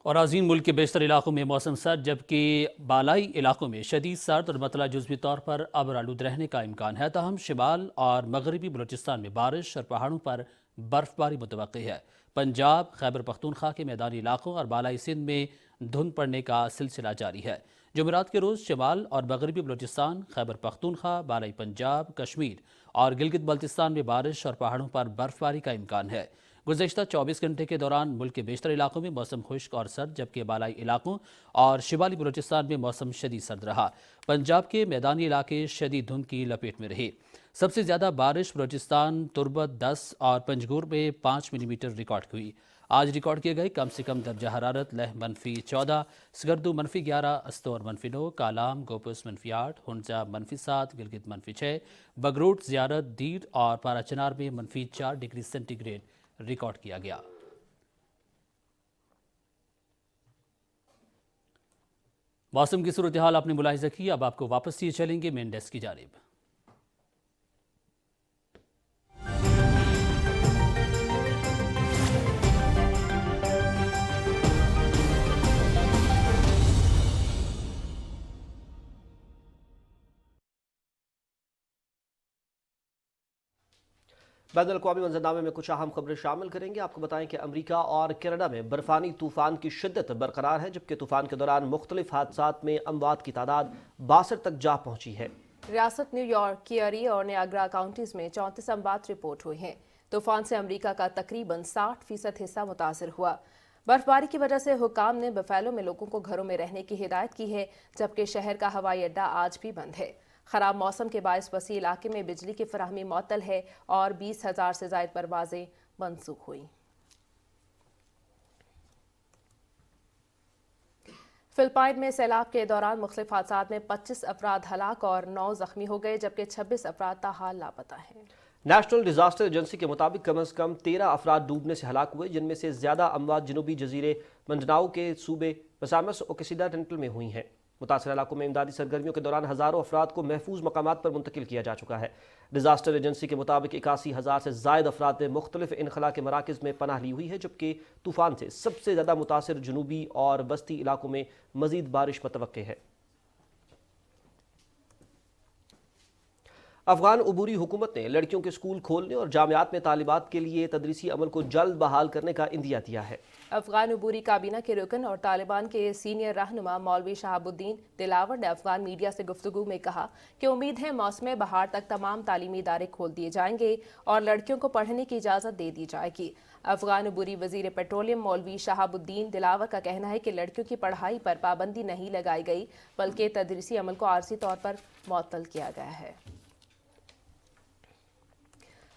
और आज़ीन, मुल्क के बेशतर इलाकों में मौसम सर्द, जबकि बालाई इलाकों में शदीद सर्द और मतला जुज़वी तौर पर अब्र आलूद रहने का इम्कान है। ताहम शिमाल और मगरबी बलूचिस्तान में बारिश और पहाड़ों पर बर्फबारी मुतवक्की है। पंजाब, खैबर पख्तूनख्वा के मैदानी इलाकों और बालाई सिंध में धुंध पड़ने का सिलसिला जारी है। जुमेरात के रोज़ शिमाल और मगरबी बलूचिस्तान, खैबर पख्तूनख्वा, बालाई पंजाब, कश्मीर और गिलगित बल्तिस्तान में बारिश और पहाड़ों पर बर्फबारी का इम्कान है। गुज़श्ता 24 घंटे के दौरान मुल्क के बेशतर इलाकों में मौसम खुश्क और सर्द, जबकि बालाई इलाकों और शिमाली बलूचिस्तान में मौसम शदीद सर्द रहा। पंजाब के मैदानी इलाके शदीद धुंध की लपेट में रहे। सबसे ज़्यादा बारिश बलूचिस्तान, तुर्बत 10 और पंजगुर में 5 मिलीमीटर रिकॉर्ड हुई। आज रिकॉर्ड किए गए कम से कम दर्जा हरारत लह -14, स्कर्दू -11, अस्तौर -9, कालाम, गोपस -8, हुंजा -7, गिलगित -6, बगरूट, ज़ियारत, दीर और पाराचनार में -4 डिग्री सेंटीग्रेड रिकॉर्ड किया गया। मौसम की सूरत हाल आपने मुलाहिजा की। अब आपको वापस लिए चलेंगे मेन डेस्क की जानिब। बैनुल-अक़वामी मंजरनामे में कुछ अहम खबरें शामिल करेंगे। आपको बताएं कि अमरीका और कनाडा में बर्फानी तूफान की शिद्दत बरकरार है, जबकि तूफान के दौरान मुख्तलिफ हादसात में अमवात की तादाद 62 तक जा पहुंची है। रियासत न्यूयॉर्क, कियरी और नियाग्रा काउंटीज में 34 अमवात रिपोर्ट हुए हैं। तूफान से अमेरिका का तकरीबन 60% हिस्सा मुतासिर हुआ। बर्फबारी की वजह से हुकाम ने बफेलो में लोगों को घरों में रहने की हिदायत की है, जबकि शहर का हवाई अड्डा आज भी बंद है। खराब मौसम के बायस वसी इलाके में बिजली की फराहमी मुअत्तल है और 20,000 से ज़ायद परवाजें मनसूख हुई। फिलिपाइन में सैलाब के दौरान मुख्तलिफ हादसात में 25 अफराद हलाक और 9 जख्मी हो गए, जबकि 26 अफराद ताहाल लापता हैं। नेशनल डिजास्टर एजेंसी के मुताबिक कम से कम 13 अफराद डूबने से हलाक हुए, जिनमें से ज्यादा अमवात जनूबी जजीरे मंडनाओ के सूबे बसामस और ओक्सिडेंटल में हुई हैं। मुतासर इलाकों में इमदादी सरगर्मियों के दौरान हज़ारों अफराद को महफूज मकामात पर मुंतकिल किया जा चुका है। डिजास्टर एजेंसी के मुताबिक 81,000 से ज़ायद अफराद ने मुख्तलिफ इनखला के मराकज़ में पनाह ली हुई है, जबकि तूफ़ान से सबसे ज़्यादा मुतासर जनूबी और बस्ती इलाकों में मज़ीद बारिश मुतवक्के है। अफगान उबूरी हुकूमत ने लड़कियों के स्कूल खोलने और जामियात में तालिबात के लिए तदरीसी अमल को जल्द बहाल करने का इंदिया दिया है। अफगान उबूरी काबीना के रुकन और तालिबान के सीनियर रहनुमा मौलवी शहाबुद्दीन दिलावर ने अफगान मीडिया से गुफ्तगू में कहा कि उम्मीद है मौसम बहार तक तमाम तालीमी इदारे खोल दिए जाएंगे और लड़कियों को पढ़ने की इजाज़त दे दी जाएगी। अफगान उबूरी वजीर पेट्रोलियम मौलवी शहाबुद्दीन दिलावर का कहना है कि लड़कियों की पढ़ाई पर पाबंदी नहीं लगाई गई, बल्कि तदरीसी अमल को आर्जी तौर पर मुअत्तल किया गया है।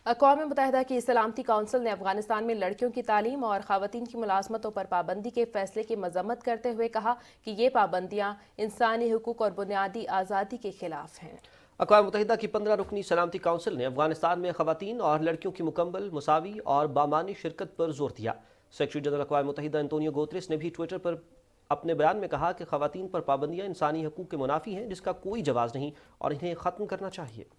अक़वाम मुत्तहिदा की सलामती काउंसिल ने अफगानिस्तान में लड़कियों की तालीम और ख़वातीन की मुलाज़मतों पर पाबंदी के फैसले की मज़म्मत करते हुए कहा कि ये पाबंदियाँ इंसानी हुकूक और बुनियादी आज़ादी के खिलाफ हैं। अक़वाम मुत्तहिदा की 15 रुकनी सलामती काउंसिल ने अफगानिस्तान में ख़वातीन और लड़कियों की मुकम्मल, मुसावी और बामानी शिरकत पर जोर दिया। सेक्रेटरी जनरल अक़वाम मुत्तहिदा एंटोनियो गुतेरेस ने भी ट्विटर पर अपने बयान में कहा कि ख़वातीन पर पाबंदियाँ इंसानी हुकूक के मुनाफी हैं, जिसका कोई जवाज़ नहीं और इन्हें ख़त्म करना चाहिए।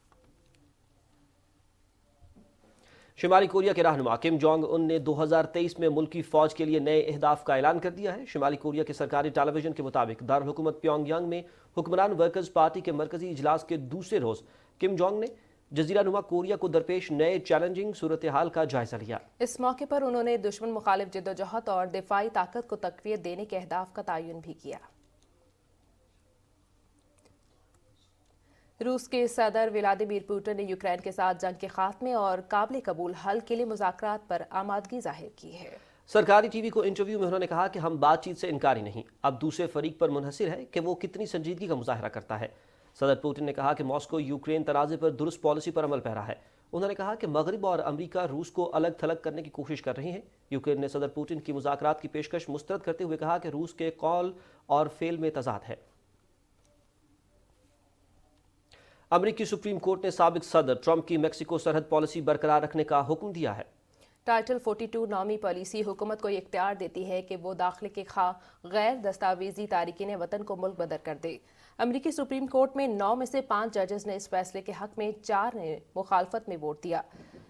शुमाली कोरिया के रहनुमा किम जोंग उन ने 2023 में मुल्की फ़ौज के लिए नए अहदाफ का ऐलान कर दिया है। शुमाली कोरिया के सरकारी टेलीविजन के मुताबिक दारुल हुकूमत प्योंगयांग में हुक्मरान वर्कर्स पार्टी के मरकजी इजलास के दूसरे रोज़ किम जोंग ने जजीरा नुमा कोरिया को दरपेश नए चैलेंजिंग सूरत हाल का जायजा लिया। इस मौके पर उन्होंने दुश्मन मुखालिफ जद्दोजहद और दिफाई ताकत को तक़वियत देने के अहदाफ का तयन भी किया। रूस के सदर व्लादिमीर पुतिन ने यूक्रेन के साथ जंग के खात्मे और काबिल कबूल हल के लिए मुज़ाकरात पर आमादगी जाहिर की है। सरकारी टीवी को इंटरव्यू में उन्होंने कहा कि हम बातचीत से इनकारी नहीं, अब दूसरे फरीक पर मुनहसिर है कि वो कितनी संजीदगी का मुजाहरा करता है। सदर पुतिन ने कहा कि मॉस्को यूक्रेन तनाज़े पर दुरुस्त पॉलिसी पर अमल पैरा है। उन्होंने कहा कि मगरिब और अमरीका रूस को अलग थलग करने की कोशिश कर रहे हैं। यूक्रेन ने सदर पुतिन की मुज़ाकरात की पेशकश मुस्तरद करते हुए कहा कि रूस के कौल और फेल में तजाद है। अमरीकी सुप्रीम कोर्ट ने साबिक सदर ट्रंप की मेक्सिको सरहद पॉलिसी बरकरार रखने का हुक्म दिया है। टाइटल 42 नामी पॉलिसी हुकूमत को इख्तियार देती है कि वो दाखिले के खा गैर दस्तावेजी तारिकीन वतन को मुल्क बदर कर दे। अमरीकी सुप्रीम कोर्ट में 9 में से 5 जजेस ने इस फैसले के हक में, 4 ने मुखालफत में वोट दिया।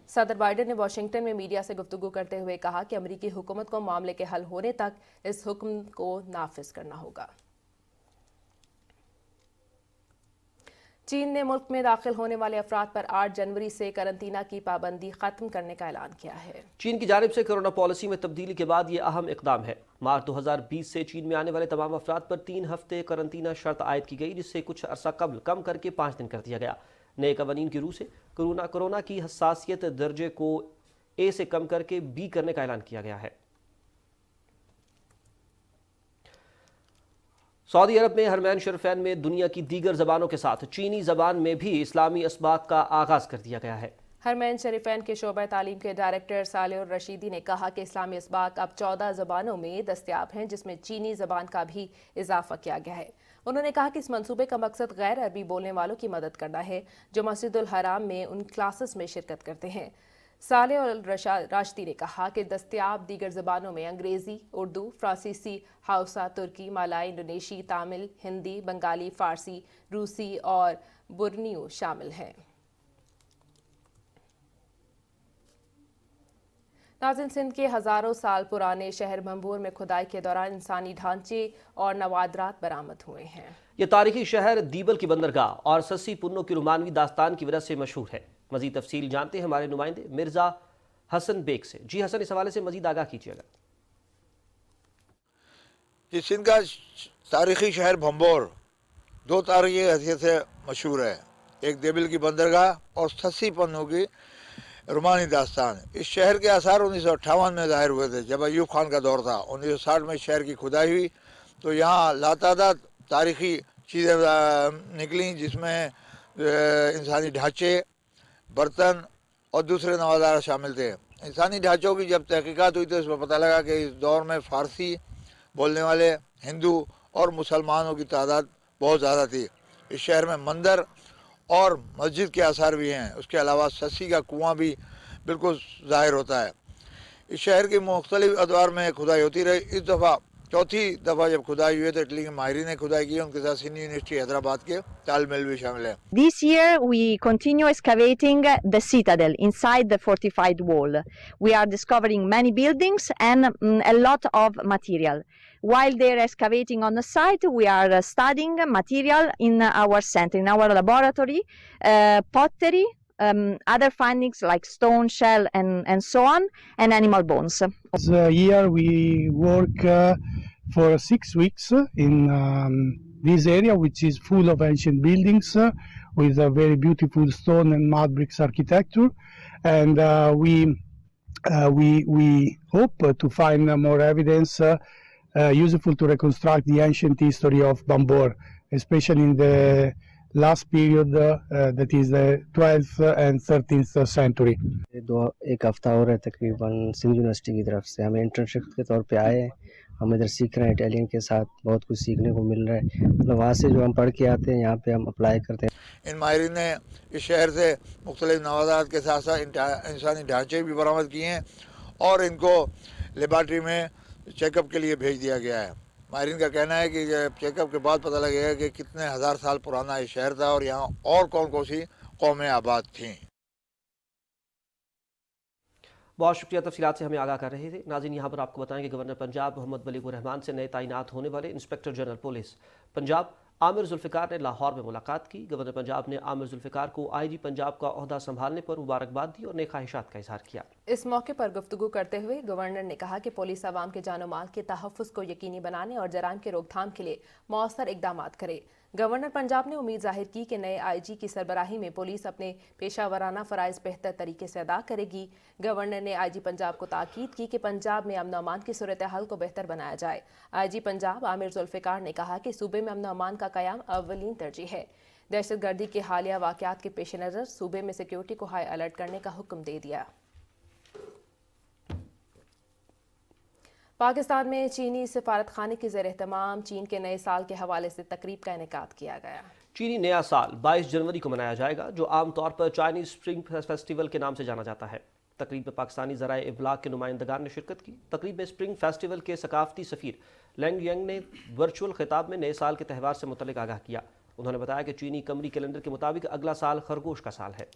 सदर बाइडेन ने वाशिंगटन में मीडिया से गुफ्तगू करते हुए कहा कि अमरीकी हुकूमत को मामले के हल होने तक इस हुक्म को नाफिज करना होगा। चीन ने मुल्क में दाखिल होने वाले अफराद पर 8 जनवरी से करंतना की पाबंदी खत्म करने का ऐलान किया है। चीन की जानिब से कोरोना पॉलिसी में तब्दीली के बाद ये अहम इकदाम है। मार्च 2020 से चीन में आने वाले तमाम अफराद पर 3 हफ्ते करंतना शर्त आयद की गई, जिससे कुछ अरसा कबल कम करके 5 दिन कर दिया गया। नए कवानीन की रूह से कोरोना की हसासियत दर्जे को ए से कम करके बी करने का ऐलान किया गया है। सऊदी अरब में हरमैन शरीफैन में दुनिया की दीगर ज़बानों के साथ चीनी ज़बान में भी इस्लामी असबाक का आगाज़ कर दिया गया है। हरमैन शरीफैन के शोबा तालीम के डायरेक्टर सालेह रशीदी ने कहा कि इस्लामी असबाक अब 14 ज़बानों में दस्तयाब हैं, जिसमें चीनी ज़बान का भी इजाफा किया गया है। उन्होंने कहा कि इस मंसूबे का मकसद गैर अरबी बोलने वालों की मदद करना है जो मस्जिदुल हराम में उन क्लासेस में शिरकत करते हैं। सालेह राशिदी ने कहा कि दस्तयाब दीगर ज़बानों में अंग्रेज़ी, उर्दू, फ्रांसीसी, हाउसा, तुर्की, मलाई, इंडोनेशी, तामिल, हिंदी, बंगाली, फ़ारसी, रूसी और बुर्नियो शामिल हैं। नाज़रीन, सिंध के हज़ारों साल पुराने शहर भंबूर में खुदाई के दौरान इंसानी ढांचे और नवादरात बरामद हुए हैं। यह तारीखी शहर दीबल की बंदरगाह और सस्सी पुन्नो की रुमानवी दास्तान की वजह से मशहूर है। मजीद तफसील जानते हैं हमारे नुमाइंदे मिर्जा हसन बेग से। जी हसन, इस हवाले से मजीद आगाह कीजिएगा। सिंध का तारीखी शहर भंबोर 2 तारीखी हैसियत से मशहूर है। एक देबिल की बंदरगाह और 80 पन्नों की रुमानी दास्तान। इस शहर के आसार 1958 में ज़ाहिर हुए थे जब अयूब खान का दौर था। 1960 में शहर की खुदाई हुई तो यहाँ लातादाद तारीखी चीज़ें निकली, जिसमें इंसानी ढांचे, बर्तन और दूसरे नवाज़ारा शामिल थे। इंसानी ढांचों की जब तहकीकात हुई तो इसमें पता लगा कि इस दौर में फ़ारसी बोलने वाले हिंदू और मुसलमानों की तादाद बहुत ज़्यादा थी। इस शहर में मंदिर और मस्जिद के आसार भी हैं। उसके अलावा सस्सी का कुआं भी बिल्कुल ज़ाहिर होता है। इस शहर की मुख्तलिफ अदवार में खुदाई होती रही। इस दफ़ा चौथी दफ़ा जब खुदाई हुई तो इटली के माहिरीन ने खुदाई की। उनके साथ सिंध यूनिवर्सिटी हैदराबाद के तालमेल भी शामिल है। This year we continue excavating the citadel inside the fortified wall. We are discovering many buildings and a lot of material. While they are excavating on the site, we are studying material in our center, in our laboratory, pottery, other findings like stone, shell, and so on, and animal bones. Here we work for 6 weeks in this area, which is full of ancient buildings with a very beautiful stone and mud bricks architecture, and we hope to find more evidence useful to reconstruct the ancient history of Bambor, especially in the last period, that is the 12th and 13th century. एक हफ्ता हो रहा है तकरीबन Sindh university की तरफ से हमें इंटर्नशिप के तौर पे आए हैं। हम इधर सीख रहे हैं इटालियन के साथ, बहुत कुछ सीखने को मिल रहा है। मतलब वहाँ से जो हम पढ़ के आते हैं यहाँ पे हम अप्लाई करते हैं। इन माहिरीन ने इस शहर से मुख्तलिफ नवाज़ात के साथ साथ इंसानी ढांचे भी बरामद किए हैं और इनको लेबॉर्ट्री में चेकअप के लिए भेज दिया गया है। माहिरीन का कहना है कि चेकअप के बाद पता लगेगा कि कितने हज़ार साल पुराना ये शहर था और यहाँ और कौन कौन सी कौमें आबाद थीं। बहुत शुक्रिया, तफसीलात से हमें आगाह कर रहे थे। नाज़रीन, यहाँ पर आपको बताएं कि गवर्नर पंजाब मोहम्मद मलिक रहमान से नए तैनात होने वाले inspector general police Punjab Aamir Zulfiqar ने लाहौर में मुलाकात की। गवर्नर पंजाब ने आमिर जुल्फ़िकार को IG पंजाब का ओहदा संभालने पर मुबारकबाद दी और नए ख्वाहिशात का इजहार किया। इस मौके पर गुफ्तगू करते हुए गवर्नर ने कहा कि पुलिस आवाम के जानो माल के तहफ़्फ़ुज़ को यकीनी बनाने और जराइम के रोकथाम के लिए मौसर इक़दामात करे। गवर्नर पंजाब ने उम्मीद जाहिर की कि नए IG की सरबराही में पुलिस अपने पेशावराना फ़राइज़ बेहतर तरीके से अदा करेगी। गवर्नर ने IG पंजाब को ताकीद की कि पंजाब में अमन अमान की सूरत हाल को बेहतर बनाया जाए। IG पंजाब आमिर जुल्फ़िकार ने कहा कि सूबे में अमन अमान का क़याम अव्वलीन तरजीह है। दहशतगर्दी के हालिया वाक़यात के पेश नज़र सूबे में सिक्योरिटी को हाई अलर्ट करने का हुक्म दे दिया। पाकिस्तान में चीनी सिफारत खाने के ज़ेर एहतमाम चीन के नए साल के हवाले से तकरीब का इनेकाद किया गया। चीनी नया साल 22 जनवरी को मनाया जाएगा, जो आमतौर पर चाइनीज स्प्रिंग फेस्टिवल के नाम से जाना जाता है। तकरीब में पाकिस्तानी ज़राए इब्लाग के नुमाइंदगान ने शिरकत की। तकरीब में स्प्रिंग फेस्टिवल के सकाफती सफ़ीर लैंग यंग ने वर्चुअल खिताब में नए साल के त्यौहार से मुतल्लिक आगाह किया। उन्होंने बताया कि चीनी कमरी कैलेंडर के मुताबिक अगला साल खरगोश का साल है।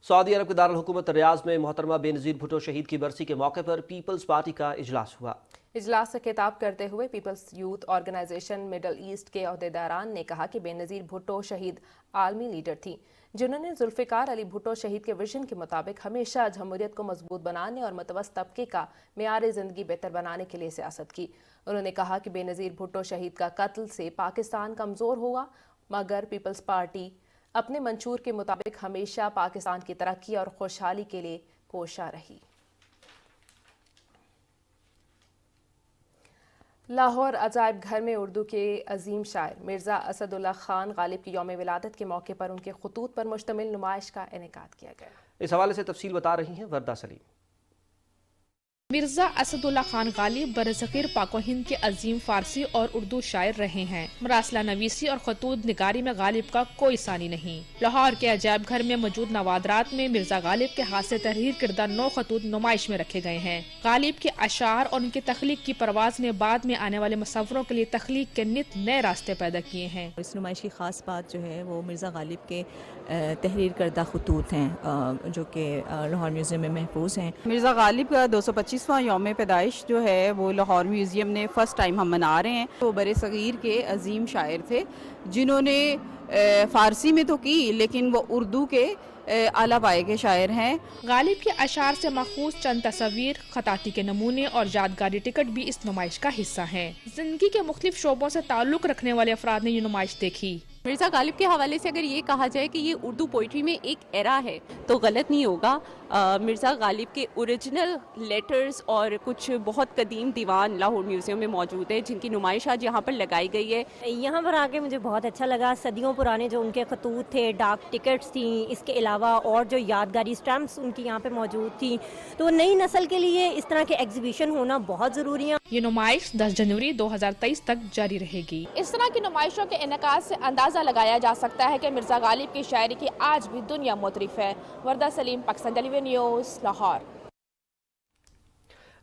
सऊदी अरब के दारुल हुकूमत रियाज में मोहतरमा बेनज़ीर भुट्टो शहीद की बरसी के मौके पर पीपल्स पार्टी का इजलास हुआ। इजलास से खिताब करते हुए Peoples Youth Organisation Middle East के अहदेदारान ने कहा कि बेनज़ीर भुट्टो शहीद आलमी लीडर थी, जिन्होंने जुल्फ़िकार अली भुट्टो शहीद के विजन के मुताबिक हमेशा जमहूरियत को मजबूत बनाने और मुतवस्सित तबके का मेयार ज़िंदगी बेहतर बनाने के लिए सियासत की। उन्होंने कहा कि बेनज़ीर भुट्टो शहीद का कत्ल से पाकिस्तान कमज़ोर हुआ, मगर पीपल्स पार्टी अपने मंशूर के मुताबिक हमेशा पाकिस्तान की तरक्की और खुशहाली के लिए कोशा रही। लाहौर अजायब घर में उर्दू के अजीम शायर मिर्ज़ा असदुल्ला खान गालिब की यौम विलादत के मौके पर उनके खतूत पर मुश्तमिल नुमाइश का इनेकाद किया गया। इस हवाले से तफसील बता रही हैं वर्दा सलीम। मिर्जा असदुल्ला खान गालिब बरसग़ीर पाक व हिंद के अजीम फारसी और उर्दू शायर रहे हैं। मरासला नवीसी और खतूत निगारी में गालिब का कोई सानी नहीं। लाहौर के अजायब घर में मौजूद नवादरात में मिर्जा गालिब के हाथ से तहरीर करदा 9 खतूत नुमाइश में रखे गए हैं। गालिब के अशार और उनकी तख्लीक की परवाज ने बाद में आने वाले मुसव्वरों के लिए तख्लीक के नित नए रास्ते पैदा किए हैं। इस नुमाइश की खास बात जो है वो मिर्जा गालिब के तहरीर करदा खतूत हैं, जो कि लाहौर म्यूजियम में महफूज हैं। मिर्जा गालिब का 225वां यौम पैदाइश जो है वो लाहौर म्यूजियम ने फर्स्ट टाइम हम मना रहे हैं। वो बरे सग़ीर के अजीम शायर थे, जिन्होंने फ़ारसी में तो की लेकिन वो उर्दू के आला पाए के शायर हैं। गालिब के अशार से मखूज चंद तस्वीर, खताती के नमूने और यादगारी टिकट भी इस नुमाइश का हिस्सा हैं। जिंदगी के मुख्तलिफ शोबों से ताल्लुक रखने वाले अफराद ने ये नुमाइश देखी। मिर्ज़ा गालिब के हवाले से अगर ये कहा जाए कि ये उर्दू पोइट्री में एक एरा है तो गलत नहीं होगा। मिर्ज़ा गालिब के ओरिजिनल लेटर्स और कुछ बहुत कदीम दीवान लाहौर म्यूज़ियम में मौजूद है, जिनकी नुमाइश आज यहाँ पर लगाई गई है। यहाँ पर आके मुझे बहुत अच्छा लगा। सदियों पुराने जो उनके खतूत थे, डाक टिकट्स थी, इसके अलावा और जो यादगारी स्टैम्प्स उनकी यहाँ पे मौजूद थी, तो नई नस्ल के लिए इस तरह के एग्जीबिशन होना बहुत ज़रूरी है। ये नुमाइश 10 जनवरी 2023 तक जारी रहेगी। इस तरह की नुमाइशों के इनेकाद से अंदाज़ा लगाया जा सकता है कि मिर्ज़ा गालिब की शायरी की आज भी दुनिया मुतरिफ है। वर्दा सलीम, पाकिस्तान टेलीविजन न्यूज़, लाहौर।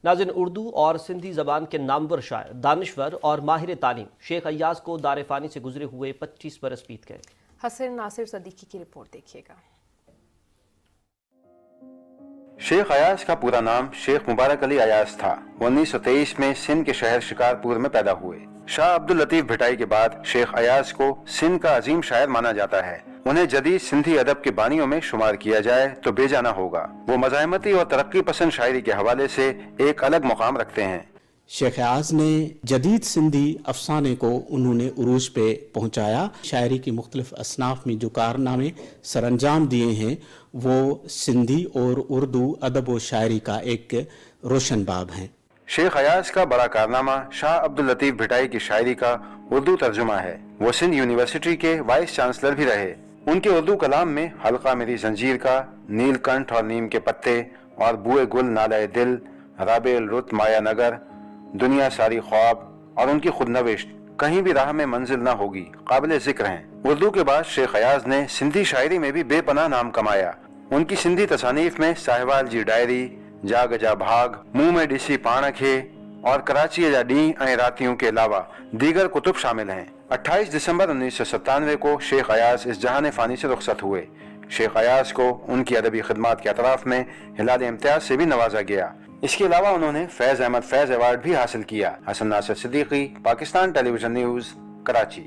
नाज़रीन, उर्दू और सिंधी ज़बान के नामवर शायर, दानिश्वर और माहिर तालीम शेख अय्याज को दार फ़ानी से गुजरे हुए 25 बरस बीत गए। हसन नासिर सदीकी की रिपोर्ट देखिएगा। शेख अयाज का पूरा नाम शेख मुबारक अली अयाज था। 1923 में सिंध के शहर शिकारपुर में पैदा हुए। शाह अब्दुल लतीफ भिटाई के बाद शेख अयाज को सिंध का अजीम शायर माना जाता है। उन्हें जदीद सिंधी अदब के बानियों में शुमार किया जाए तो बेजाना होगा। वो मज़ाहमती और तरक्की पसंद शायरी के हवाले से एक अलग मुकाम रखते हैं। शेख अयाज ने जदीद सिंधी अफसाने को उन्होंने उरूज पे पहुंचाया। शायरी की मुख्तलिफ असनाफ में जो कारनामे सरअंजाम दिए हैं वो सिंधी और उर्दू अदब व शायरी का एक रोशन बाब है। शेख अयाज का बड़ा कारनामा शाह अब्दुल लतीफ भिटाई की शायरी का उर्दू तर्जुमा है। वो सिंध यूनिवर्सिटी के वाइस चांसलर भी रहे। उनके उर्दू कलाम में हल्का मेरी जंजीर का, नीलकंठ और नीम के पत्ते और बुए गुल नाले दिल, राबेल रुत माया नगर, दुनिया सारी ख्वाब और उनकी खुदनविश्त कहीं भी राह में मंजिल न होगी काबिल जिक्र हैं। उर्दू के बाद शेख अयाज ने सिंधी शायरी में भी बेपनाह नाम कमाया। उनकी सिंधी तसानीफ में साहिवाल जी डायरी, जाग जा भाग, मुंह में डिसी पाण खे और कराची जा डी ऐं रातियों के अलावा दीगर कुतुब शामिल हैं। 28 दिसंबर 1997 को शेख अयाज इस जहान फानी से रुखसत हुए। शेख अयाज को उनकी अदबी खिदमात के अतराफ में हिलाल इम्तियाज से भी नवाजा गया। इसके अलावा उन्होंने फैज अहमद फैज अवार्ड भी हासिल किया। Hasan Nasir Siddiqui, Pakistan television news, Karachi.